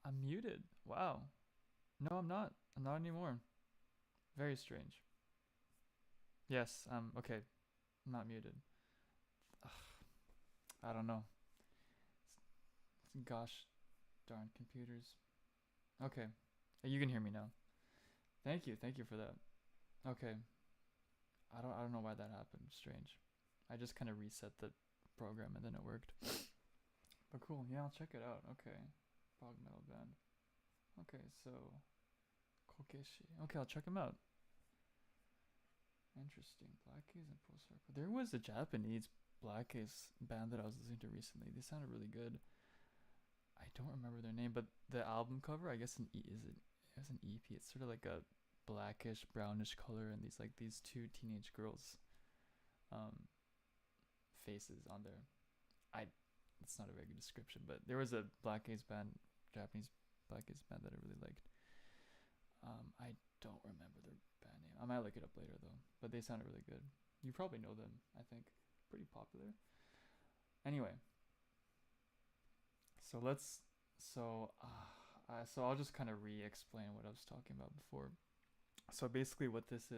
I'm muted. Wow. No, I'm not. I'm not anymore. Very strange. Yes, okay. I'm not muted. Ugh, I don't know. Gosh darn computers. Okay. You can hear me now. Thank you. Thank you for that. Okay. I don't know why that happened. Strange. I just kind of reset the program and then it worked. But cool. Yeah, I'll check it out. Okay. Bog Metal Band. Okay, so Kokeshi. Okay, I'll check them out. Interesting. Black Keys and Post Hardcore. There was a Japanese Black Keys band that I was listening to recently. They sounded really good. I don't remember their name, but the album cover, I guess it was an EP. It's sort of like a blackish, brownish color, and these two teenage girls, um, faces on there. I, it's not a very good description, but there was a Black Keys band, Japanese Black Keys band that I really liked. I don't remember their band name. I might look it up later though, but they sounded really good. You probably know them. I think pretty popular. Anyway, so let's so so I'll just kind of re-explain what I was talking about before. So basically, what this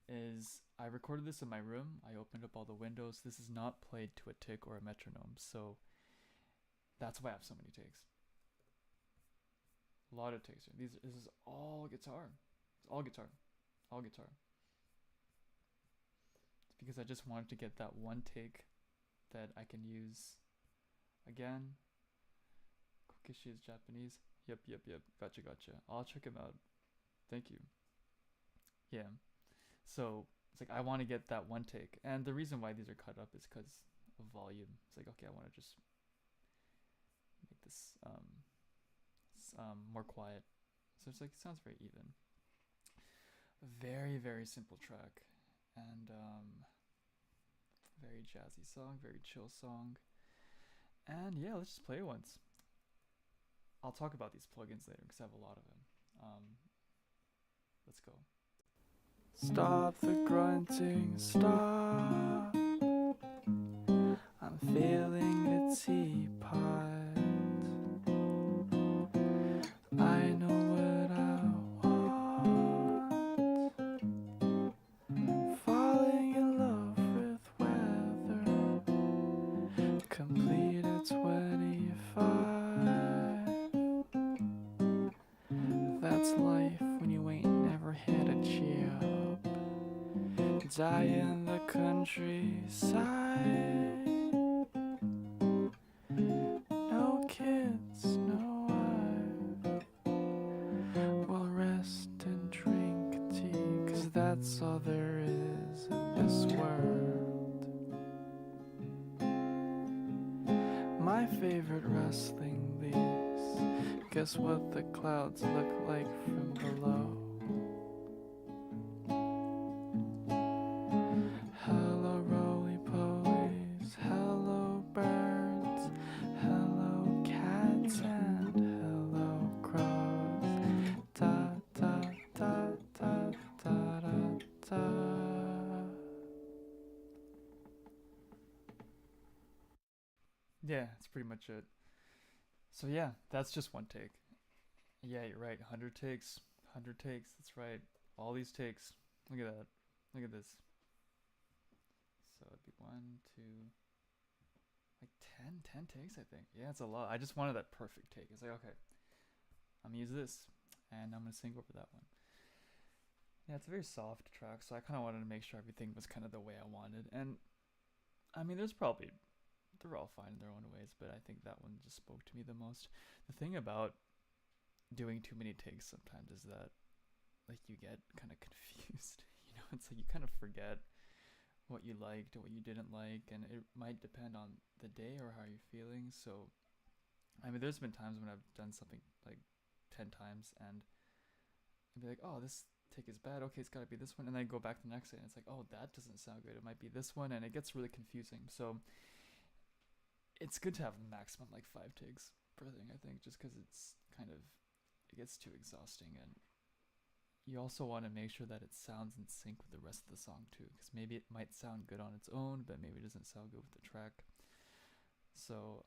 is I recorded this in my room. I opened up all the windows. This is not played to a tick or a metronome, so that's why I have so many takes. A lot of takes here. This is all guitar. It's all guitar. All guitar. It's because I just wanted to get that one take that I can use again. Kokishi is Japanese. Yep. Gotcha. I'll check him out. Thank you. Yeah. So it's like I want to get that one take, and the reason why these are cut up is because of volume. It's like, okay, I want to just make this more quiet. So it's like it sounds very even. Very, very simple track, and very jazzy song, very chill song. And yeah, let's just play it once. I'll talk about these plugins later because I have a lot of them. Let's go. Stop the grunting, stop. I'm feeling a teapot. I know what I want. Falling in love with weather. Complete at 25. That's life when you ain't never had a job. Die in the countryside. No kids, no wife. Well, rest and drink tea, 'cause that's all there is in this world. My favorite wrestling leagues. Guess what the clouds look like from below? Hello roly-polies, hello birds, hello cats and hello crows. Da da da da da da da. Yeah, that's pretty much it. So yeah, that's just one take. Yeah, you're right. 100 takes. 100 takes. That's right. All these takes. Look at that. Look at this. So it'd be 1, 2, like 10 takes, I think. Yeah, it's a lot. I just wanted that perfect take. It's like, okay, I'm gonna use this, and I'm gonna sing over that one. Yeah, it's a very soft track, so I kind of wanted to make sure everything was kind of the way I wanted. And I mean, they're all fine in their own ways, but I think that one just spoke to me the most. The thing about doing too many takes sometimes is that, like, you get kind of confused. It's like you kind of forget what you liked or what you didn't like, and it might depend on the day or how you're feeling. So I mean, there's been times when I've done something like 10 times and I'd be like, oh, this take is bad, okay, it's got to be this one, and then I go back the next day and it's like, oh, that doesn't sound good, it might be this one, and it gets really confusing. So it's good to have a maximum like 5 takes per thing, I think, just because it's kind of, it gets too exhausting, and you also want to make sure that it sounds in sync with the rest of the song too, because maybe it might sound good on its own, but maybe it doesn't sound good with the track. So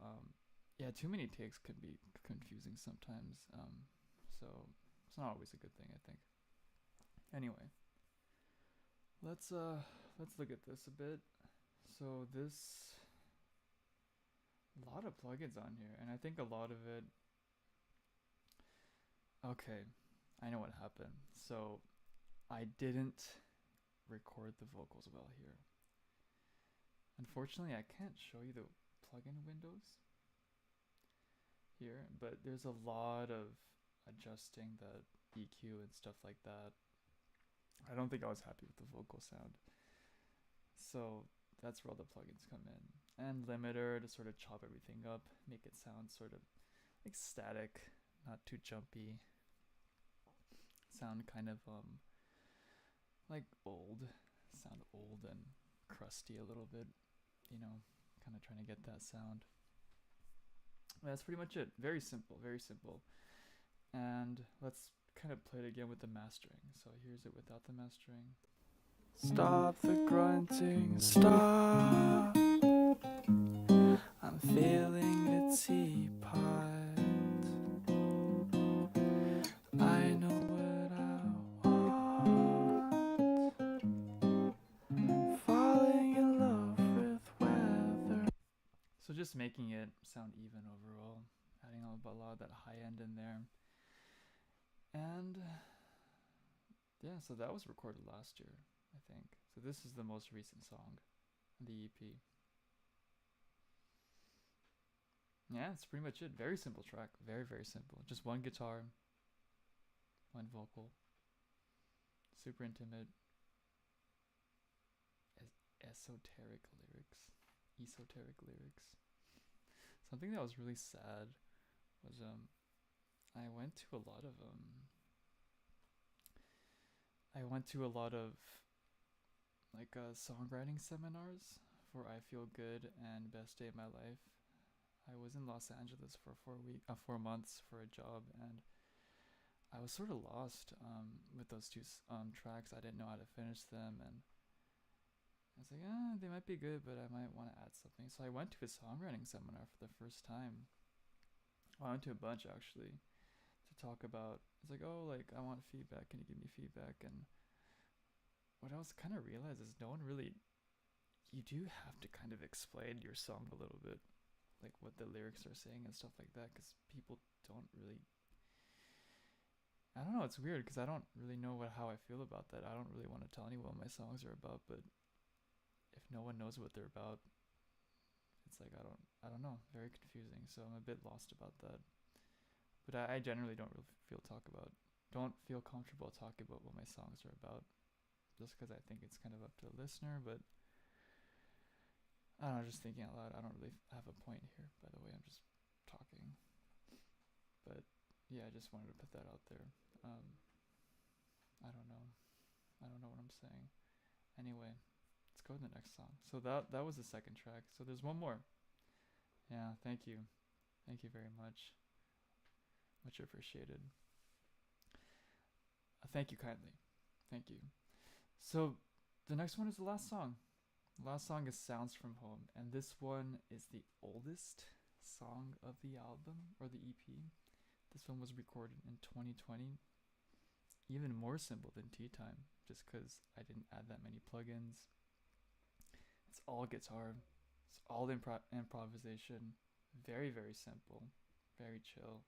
yeah, too many takes could be confusing sometimes. So it's not always a good thing, I think. Anyway, let's look at this a bit. So this, a lot of plugins on here, and I think a lot of it. Okay, I know what happened. So I didn't record the vocals well here. Unfortunately, I can't show you the plugin windows here, but there's a lot of adjusting the EQ and stuff like that. I don't think I was happy with the vocal sound. So that's where all the plugins come in. And limiter to sort of chop everything up, make it sound sort of like static, not too jumpy. Sound kind of like old, sound old and crusty a little bit, kind of trying to get that sound. That's pretty much it. Very simple, very simple. And let's kind of play it again with the mastering. So here's it without the mastering. Stop the grunting, stop. I'm feeling the teapot. I know what I want. just making it sound even overall, adding a lot of that high end in there. And yeah, so that was recorded last year, I think. So this is the most recent song, the EP. Yeah, that's pretty much it. Very simple track. Very, very simple. Just one guitar, one vocal. Super intimate. Esoteric lyrics. Esoteric lyrics. Something that was really sad was I went to a lot of songwriting seminars for I Feel Good and Best Day of My Life. I was in Los Angeles for 4 months for a job, and I was sort of lost with those two tracks. I didn't know how to finish them, and I was like, they might be good, but I might want to add something. So I went to a songwriting seminar for the first time. I went to a bunch actually to talk about. It's like, oh, like I want feedback. Can you give me feedback? And what I was kind of realized is no one really. You do have to kind of explain your song a little bit, like what the lyrics are saying and stuff like that, because people don't really. I don't know. It's weird because I don't really know how I feel about that. I don't really want to tell anyone what my songs are about, but if no one knows what they're about, it's like I don't know. Very confusing. So I'm a bit lost about that. But I generally don't don't feel comfortable talking about what my songs are about, just because I think it's kind of up to the listener. But I don't know, just thinking out loud. I don't really have a point here. By the way, I'm just talking. But yeah, I just wanted to put that out there. I don't know. I don't know what I'm saying. Anyway, let's go to the next song. So that was the second track. So there's one more. Yeah, thank you. Thank you very much. Much appreciated. Thank you kindly. Thank you. So the next one is the last song. The last song is Sounds from Home, and this one is the oldest song of the album or the EP. This one was recorded in 2020. Even more simple than Tea Time, just because I didn't add that many plugins. It's all guitar. It's all improvisation. Very, very simple. Very chill.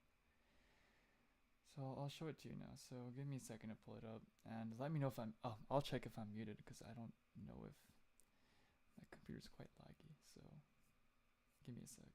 So I'll show it to you now. So give me a second to pull it up and let me know if I'll check if I'm muted because I don't know if my computer's quite laggy. So give me a sec.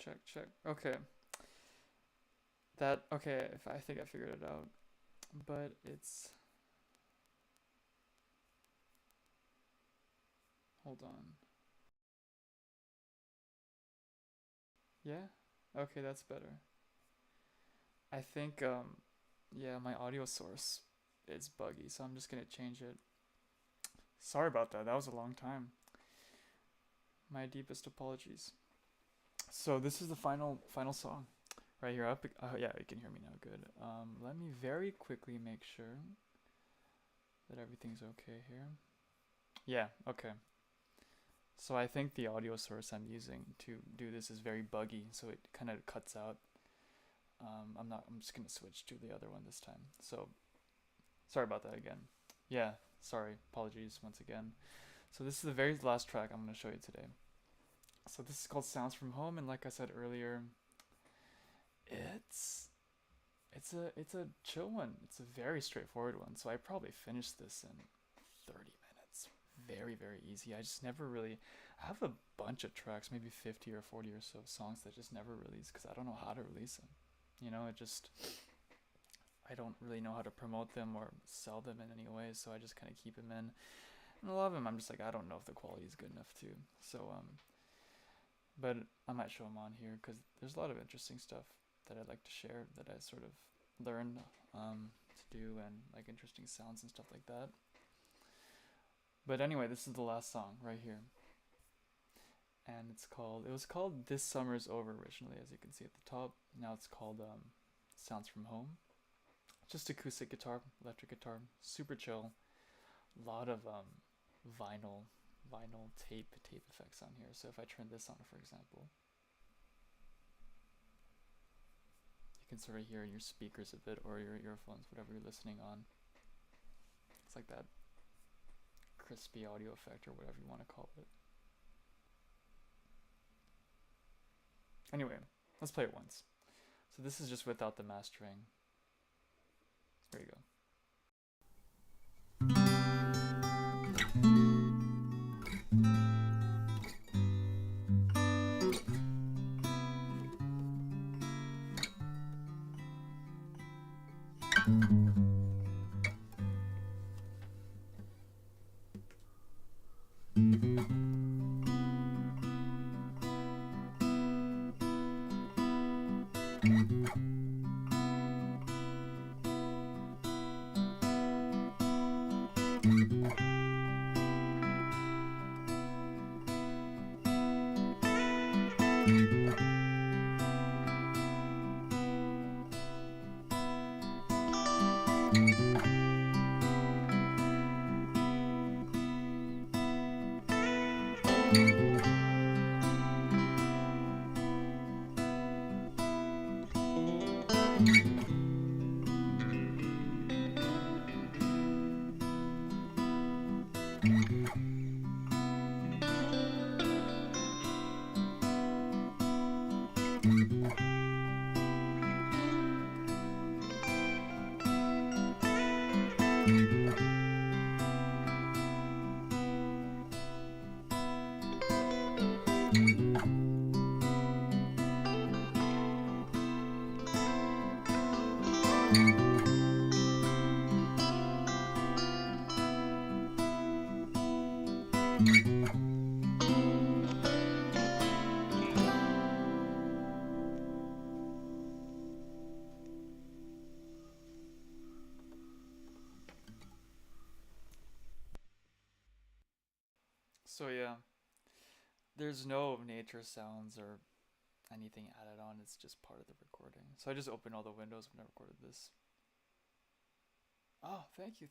check. Okay. That okay, if I think I figured it out. But it's hold on. Yeah? Okay, that's better. I think yeah, my audio source is buggy, so I'm just gonna change it. Sorry about that. That was a long time. My deepest apologies. So this is the final song right here. Up. Yeah, you can hear me now. Good. Let me very quickly make sure that everything's okay here. Yeah. Okay. So I think the audio source I'm using to do this is very buggy, so it kind of cuts out. I'm not. I'm just gonna switch to the other one this time. So sorry about that again. Yeah. Sorry. Apologies once again. So this is the very last track I'm gonna show you today. So this is called Sounds from Home, and like I said earlier, it's it's a chill one. It's a very straightforward one. So I probably finished this in 30 minutes. Very easy. I just never really I have a bunch of tracks, maybe 50 or 40 or so songs that just never release because I don't know how to release them. It just I don't really know how to promote them or sell them in any way, so I just kind of keep them in. And a lot of them I'm just like I don't know if the quality is good enough to. So but I might show them on here because there's a lot of interesting stuff that I'd like to share that I sort of learned to do and like interesting sounds and stuff like that. But anyway, this is the last song right here. And it was called This Summer's Over originally, as you can see at the top. Now it's called Sounds from Home. Just acoustic guitar, electric guitar, super chill. A lot of vinyl tape effects on here. So if I turn this on, for example, you can sort of hear in your speakers a bit or your earphones, whatever you're listening on. It's like that crispy audio effect or whatever you want to call it. Anyway, let's play it once. So this is just without the mastering. There you go. So yeah, there's no nature sounds or anything added on. It's just part of the recording. So I just opened all the windows when I recorded this. Oh, thank you.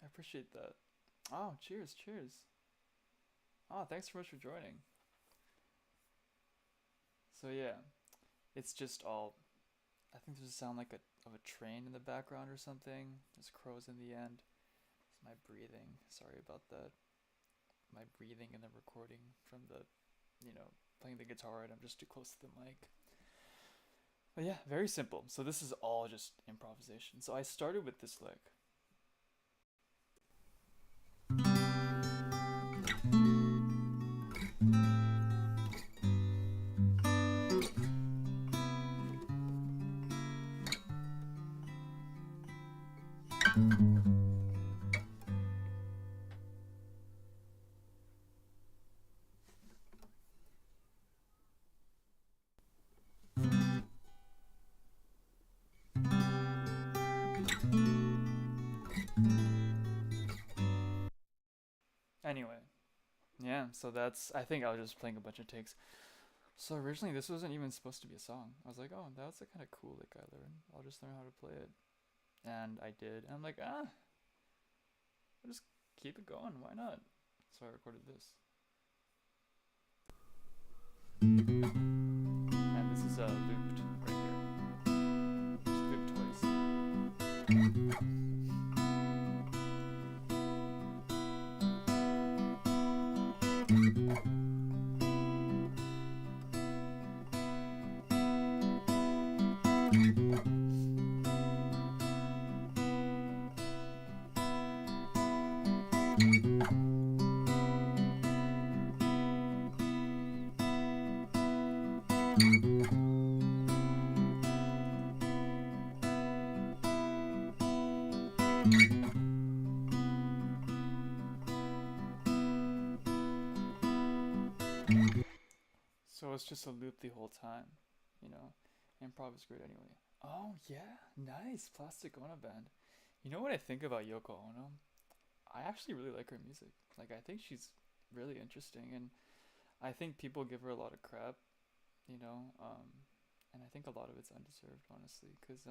I appreciate that. Oh, cheers. Oh, thanks so much for joining. So yeah, it's just all. I think there's a sound like a train in the background or something. There's crows in the end. It's my breathing. Sorry about that. My breathing in the recording from the, playing the guitar and I'm just too close to the mic. But yeah, very simple. So this is all just improvisation. So I started with this lick. Anyway, yeah. So that's. I think I was just playing a bunch of takes. So originally this wasn't even supposed to be a song. I was like, oh, that's a kind of cool lick I learned. I'll just learn how to play it, and I did. And I'm like, I'll just keep it going. Why not? So I recorded this, and this is looped right here. Just looped twice. So it's just a loop the whole time, you know. Improv is great anyway. Oh yeah, nice. Plastic Ono Band. You know what I think about Yoko Ono? I actually really like her music. Like I think she's really interesting, and I think people give her a lot of crap, you know. And I think a lot of it's undeserved, honestly, because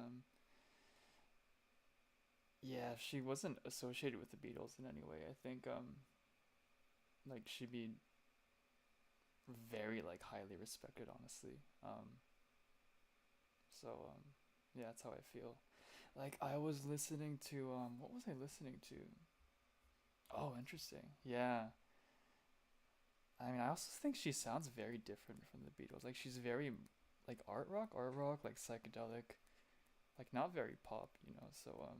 yeah, she wasn't associated with the Beatles in any way. I think like she'd be very like highly respected, honestly. So yeah, that's how I feel. Like I was listening to what was I listening to? Oh, interesting. Yeah. I mean, I also think she sounds very different from the Beatles. Like she's very like art rock, like psychedelic, like not very pop, you know. So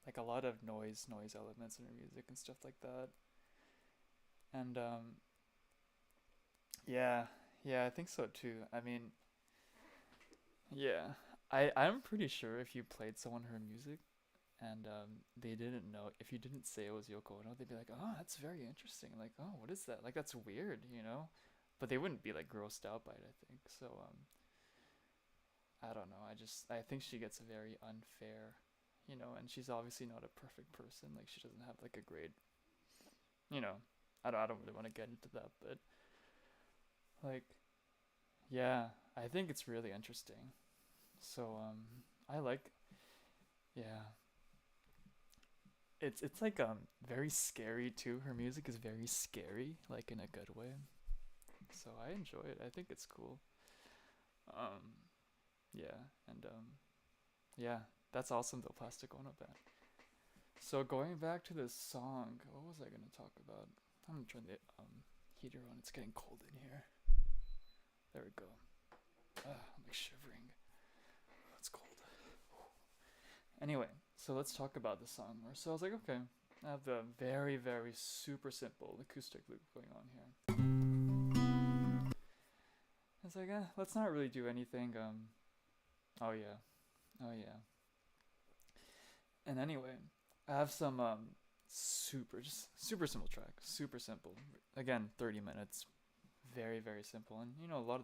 like a lot of noise elements in her music and stuff like that. And yeah, yeah, I think so too. I mean, yeah. I'm pretty sure if you played someone her music and they didn't know, if you didn't say it was Yoko Ono, they'd be like, "Oh, that's very interesting." Like, "Oh, what is that?" Like that's weird, you know? But they wouldn't be like grossed out by it, I think. So I don't know. I think she gets very unfair, you know, and she's obviously not a perfect person. Like she doesn't have like a great, you know, I don't really want to get into that, but like yeah, I think it's really interesting. So I like yeah. It's like very scary too. Her music is very scary, like in a good way. So I enjoy it. I think it's cool. Um yeah, and yeah, that's awesome though, Plastic Ono Band. So going back to this song, what was I gonna talk about? I'm gonna turn the heater on. It's getting cold in here. There we go. I'm like shivering. It's cold. Anyway, so let's talk about the song more. So I was like, okay, I have the very, very super simple acoustic loop going on here. It's like, let's not really do anything. Oh yeah, oh yeah. And anyway, I have some just super simple track, super simple. Again, 30 minutes, very, very simple. And you know, a lot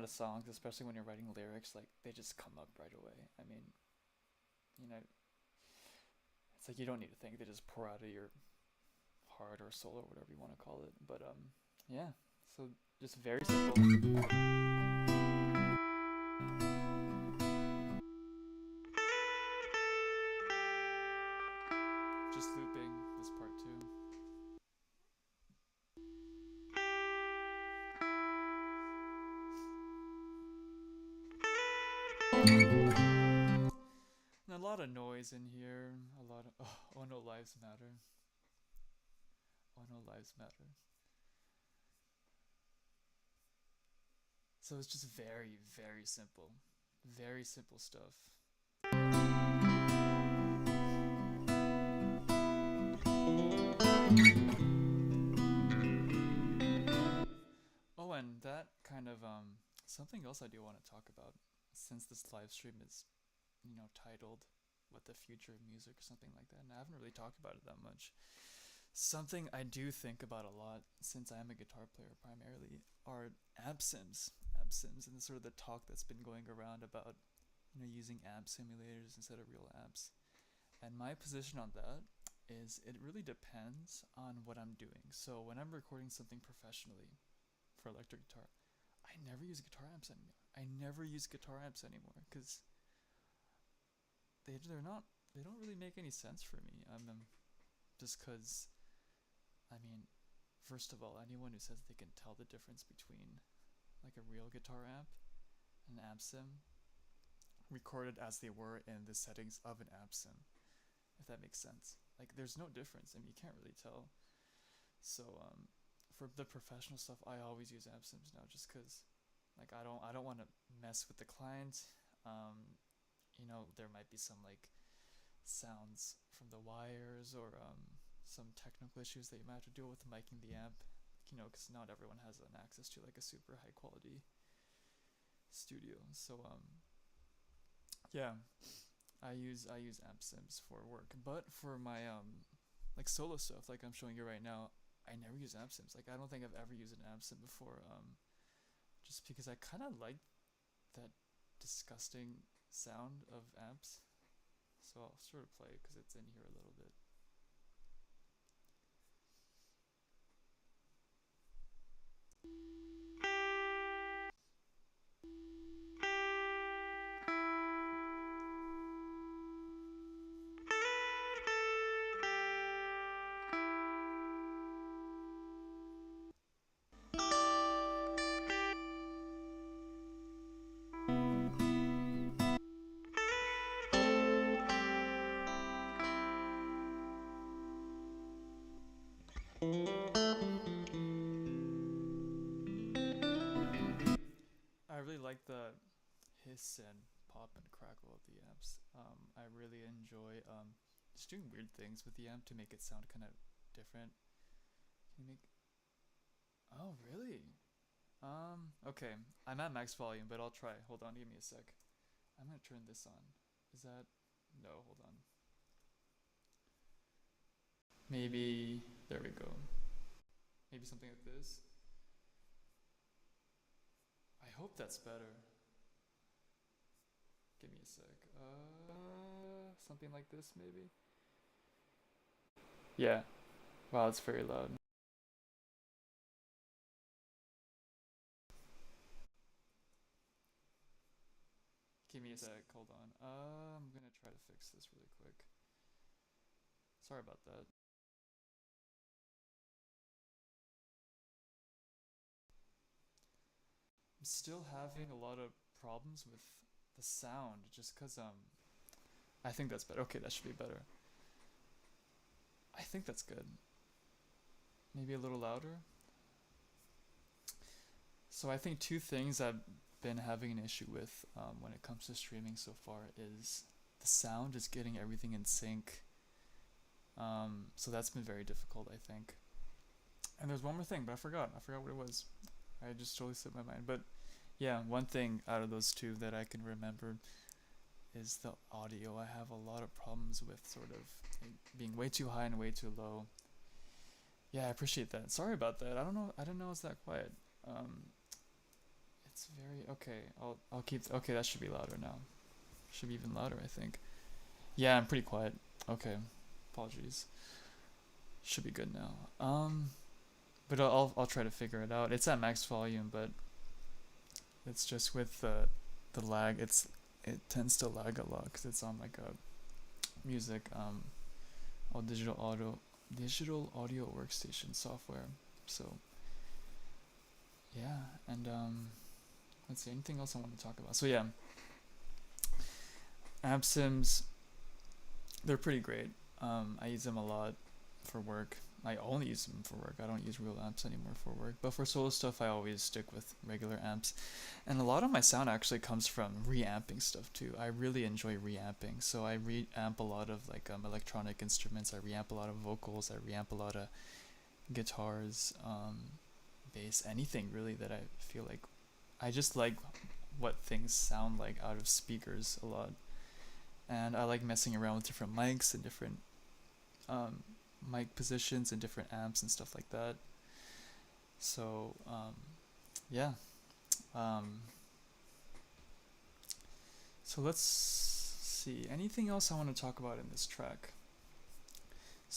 of songs, especially when you're writing lyrics, like they just come up right away. I mean, you know, it's like you don't need to think; they just pour out of your heart or soul or whatever you want to call it. But yeah. So just very simple. Just looping this part too. And a lot of noise in here. A lot of oh no lives matter. Oh no lives matter. So it's just very very simple, very simple stuff. Oh, and that kind of something else I do want to talk about, since this live stream is, you know, titled "What the Future of Music" or something like that, and I haven't really talked about it that much. Something I do think about a lot, since I am a guitar player primarily, are amp sims. Amp sims, and sort of the talk that's been going around about, you know, using amp simulators instead of real amps. And my position on that is it really depends on what I'm doing. So when I'm recording something professionally for electric guitar, I never use guitar amps anymore. I never use guitar amps anymore because they're not they don't really make any sense for me. Just because I mean, first of all, anyone who says they can tell the difference between like a real guitar amp and an amp sim recorded as they were in the settings of an amp sim, if that makes sense. Like there's no difference. I mean, you can't really tell. So for the professional stuff, I always use amp sims now, just because like I don't want to mess with the client. There might be some like sounds from the wires or some technical issues that you might have to deal with miking the amp. Because not everyone has an access to like a super high quality studio. So yeah, I use amp sims for work, but for my like solo stuff, like I'm showing you right now, I never use amp sims. Like I don't think I've ever used an amp sim before, just because I kind of like that disgusting sound of amps. So I'll sort of play it because it's in here a little bit. I really like the hiss and pop and crackle of the amps. I really enjoy just doing weird things with the amp to make it sound kind of different. Can you make? Oh, really? Okay. I'm at max volume, but I'll try. Hold on, give me a sec. I'm gonna turn this on. Is that? No, hold on. Maybe. There we go. Maybe something like this. I hope that's better. Give me a sec. Something like this, maybe? Yeah. Wow, it's very loud. Give me a sec. Hold on. I'm gonna try to fix this really quick. Sorry about that. I'm still having a lot of problems with the sound just because I think that's better. Okay, that should be better. I think that's good. Maybe a little louder. So I think two things I've been having an issue with when it comes to streaming so far is the sound is getting everything in sync. So that's been very difficult, I think. And there's one more thing, but I forgot. I forgot what it was. I just totally slipped my mind. But yeah, one thing out of those two that I can remember is the audio. I have a lot of problems with sort of it being way too high and way too low. Yeah, I appreciate that. Sorry about that. I don't know. I didn't know it's that quiet. Um, it's very okay. I'll keep. Okay, that should be louder now. Should be even louder, I think. Yeah, I'm pretty quiet. Okay, apologies. Should be good now. But I'll try to figure it out. It's at max volume, but it's just with the lag. It tends to lag a lot because it's on like a music all digital audio workstation software. So yeah, and let's see, anything else I want to talk about. So yeah, app sims, they're pretty great. I use them a lot for work. I only use them for work. I don't use real amps anymore for work. But for solo stuff, I always stick with regular amps. And a lot of my sound actually comes from reamping stuff too. I really enjoy reamping. So I reamp a lot of like electronic instruments. I reamp a lot of vocals. I reamp a lot of guitars, bass, anything really that I feel like. I just like what things sound like out of speakers a lot. And I like messing around with different mics and different um, mic positions and different amps and stuff like that. So yeah. Um, so let's see. Anything else I want to talk about in this track?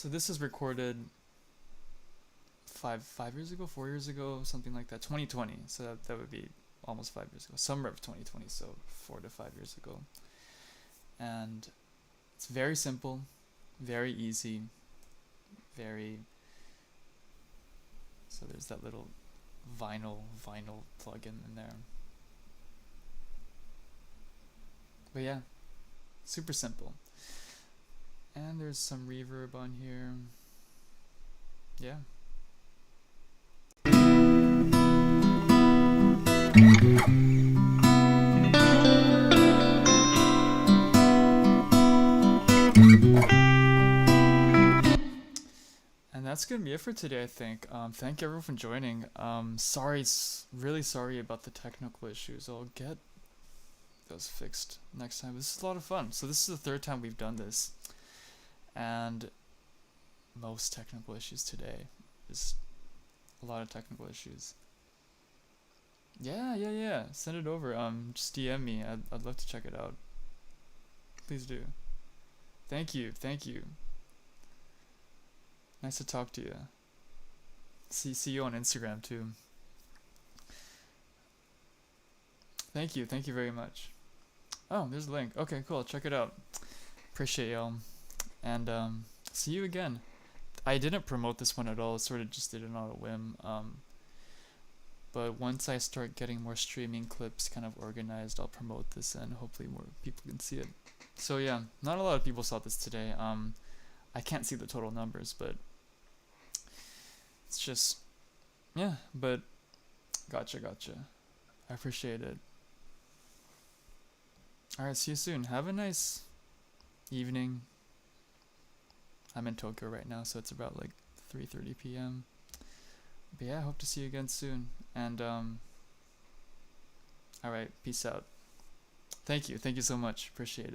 So this is recorded 5 years ago, 4 years ago, something like that. 2020. So that would be almost 5 years ago. Summer of 2020. So 4 to 5 years ago. And it's very simple, very easy, very. So there's that little vinyl plugin in there. But yeah, super simple. And there's some reverb on here. Yeah. And that's gonna be it for today, I think. Thank you everyone for joining. Really sorry about the technical issues. I'll get those fixed next time. This is a lot of fun. So this is the third time we've done this, and most technical issues today. Just a lot of technical issues. Yeah. Send it over. Just DM me. I'd love to check it out. Please do. Thank you. Nice to talk to you. See you on Instagram too. Thank you very much. Oh, there's a link. Okay, cool. Check it out. Appreciate y'all. And see you again. I didn't promote this one at all. Sort of just did it on a whim. But once I start getting more streaming clips kind of organized, I'll promote this and hopefully more people can see it. So yeah, not a lot of people saw this today. I can't see the total numbers, but it's just, yeah, but gotcha. I appreciate it. Alright, see you soon. Have a nice evening. I'm in Tokyo right now, so it's about like 3:30 p.m. But yeah, I hope to see you again soon. And alright, peace out. Thank you so much. Appreciate it.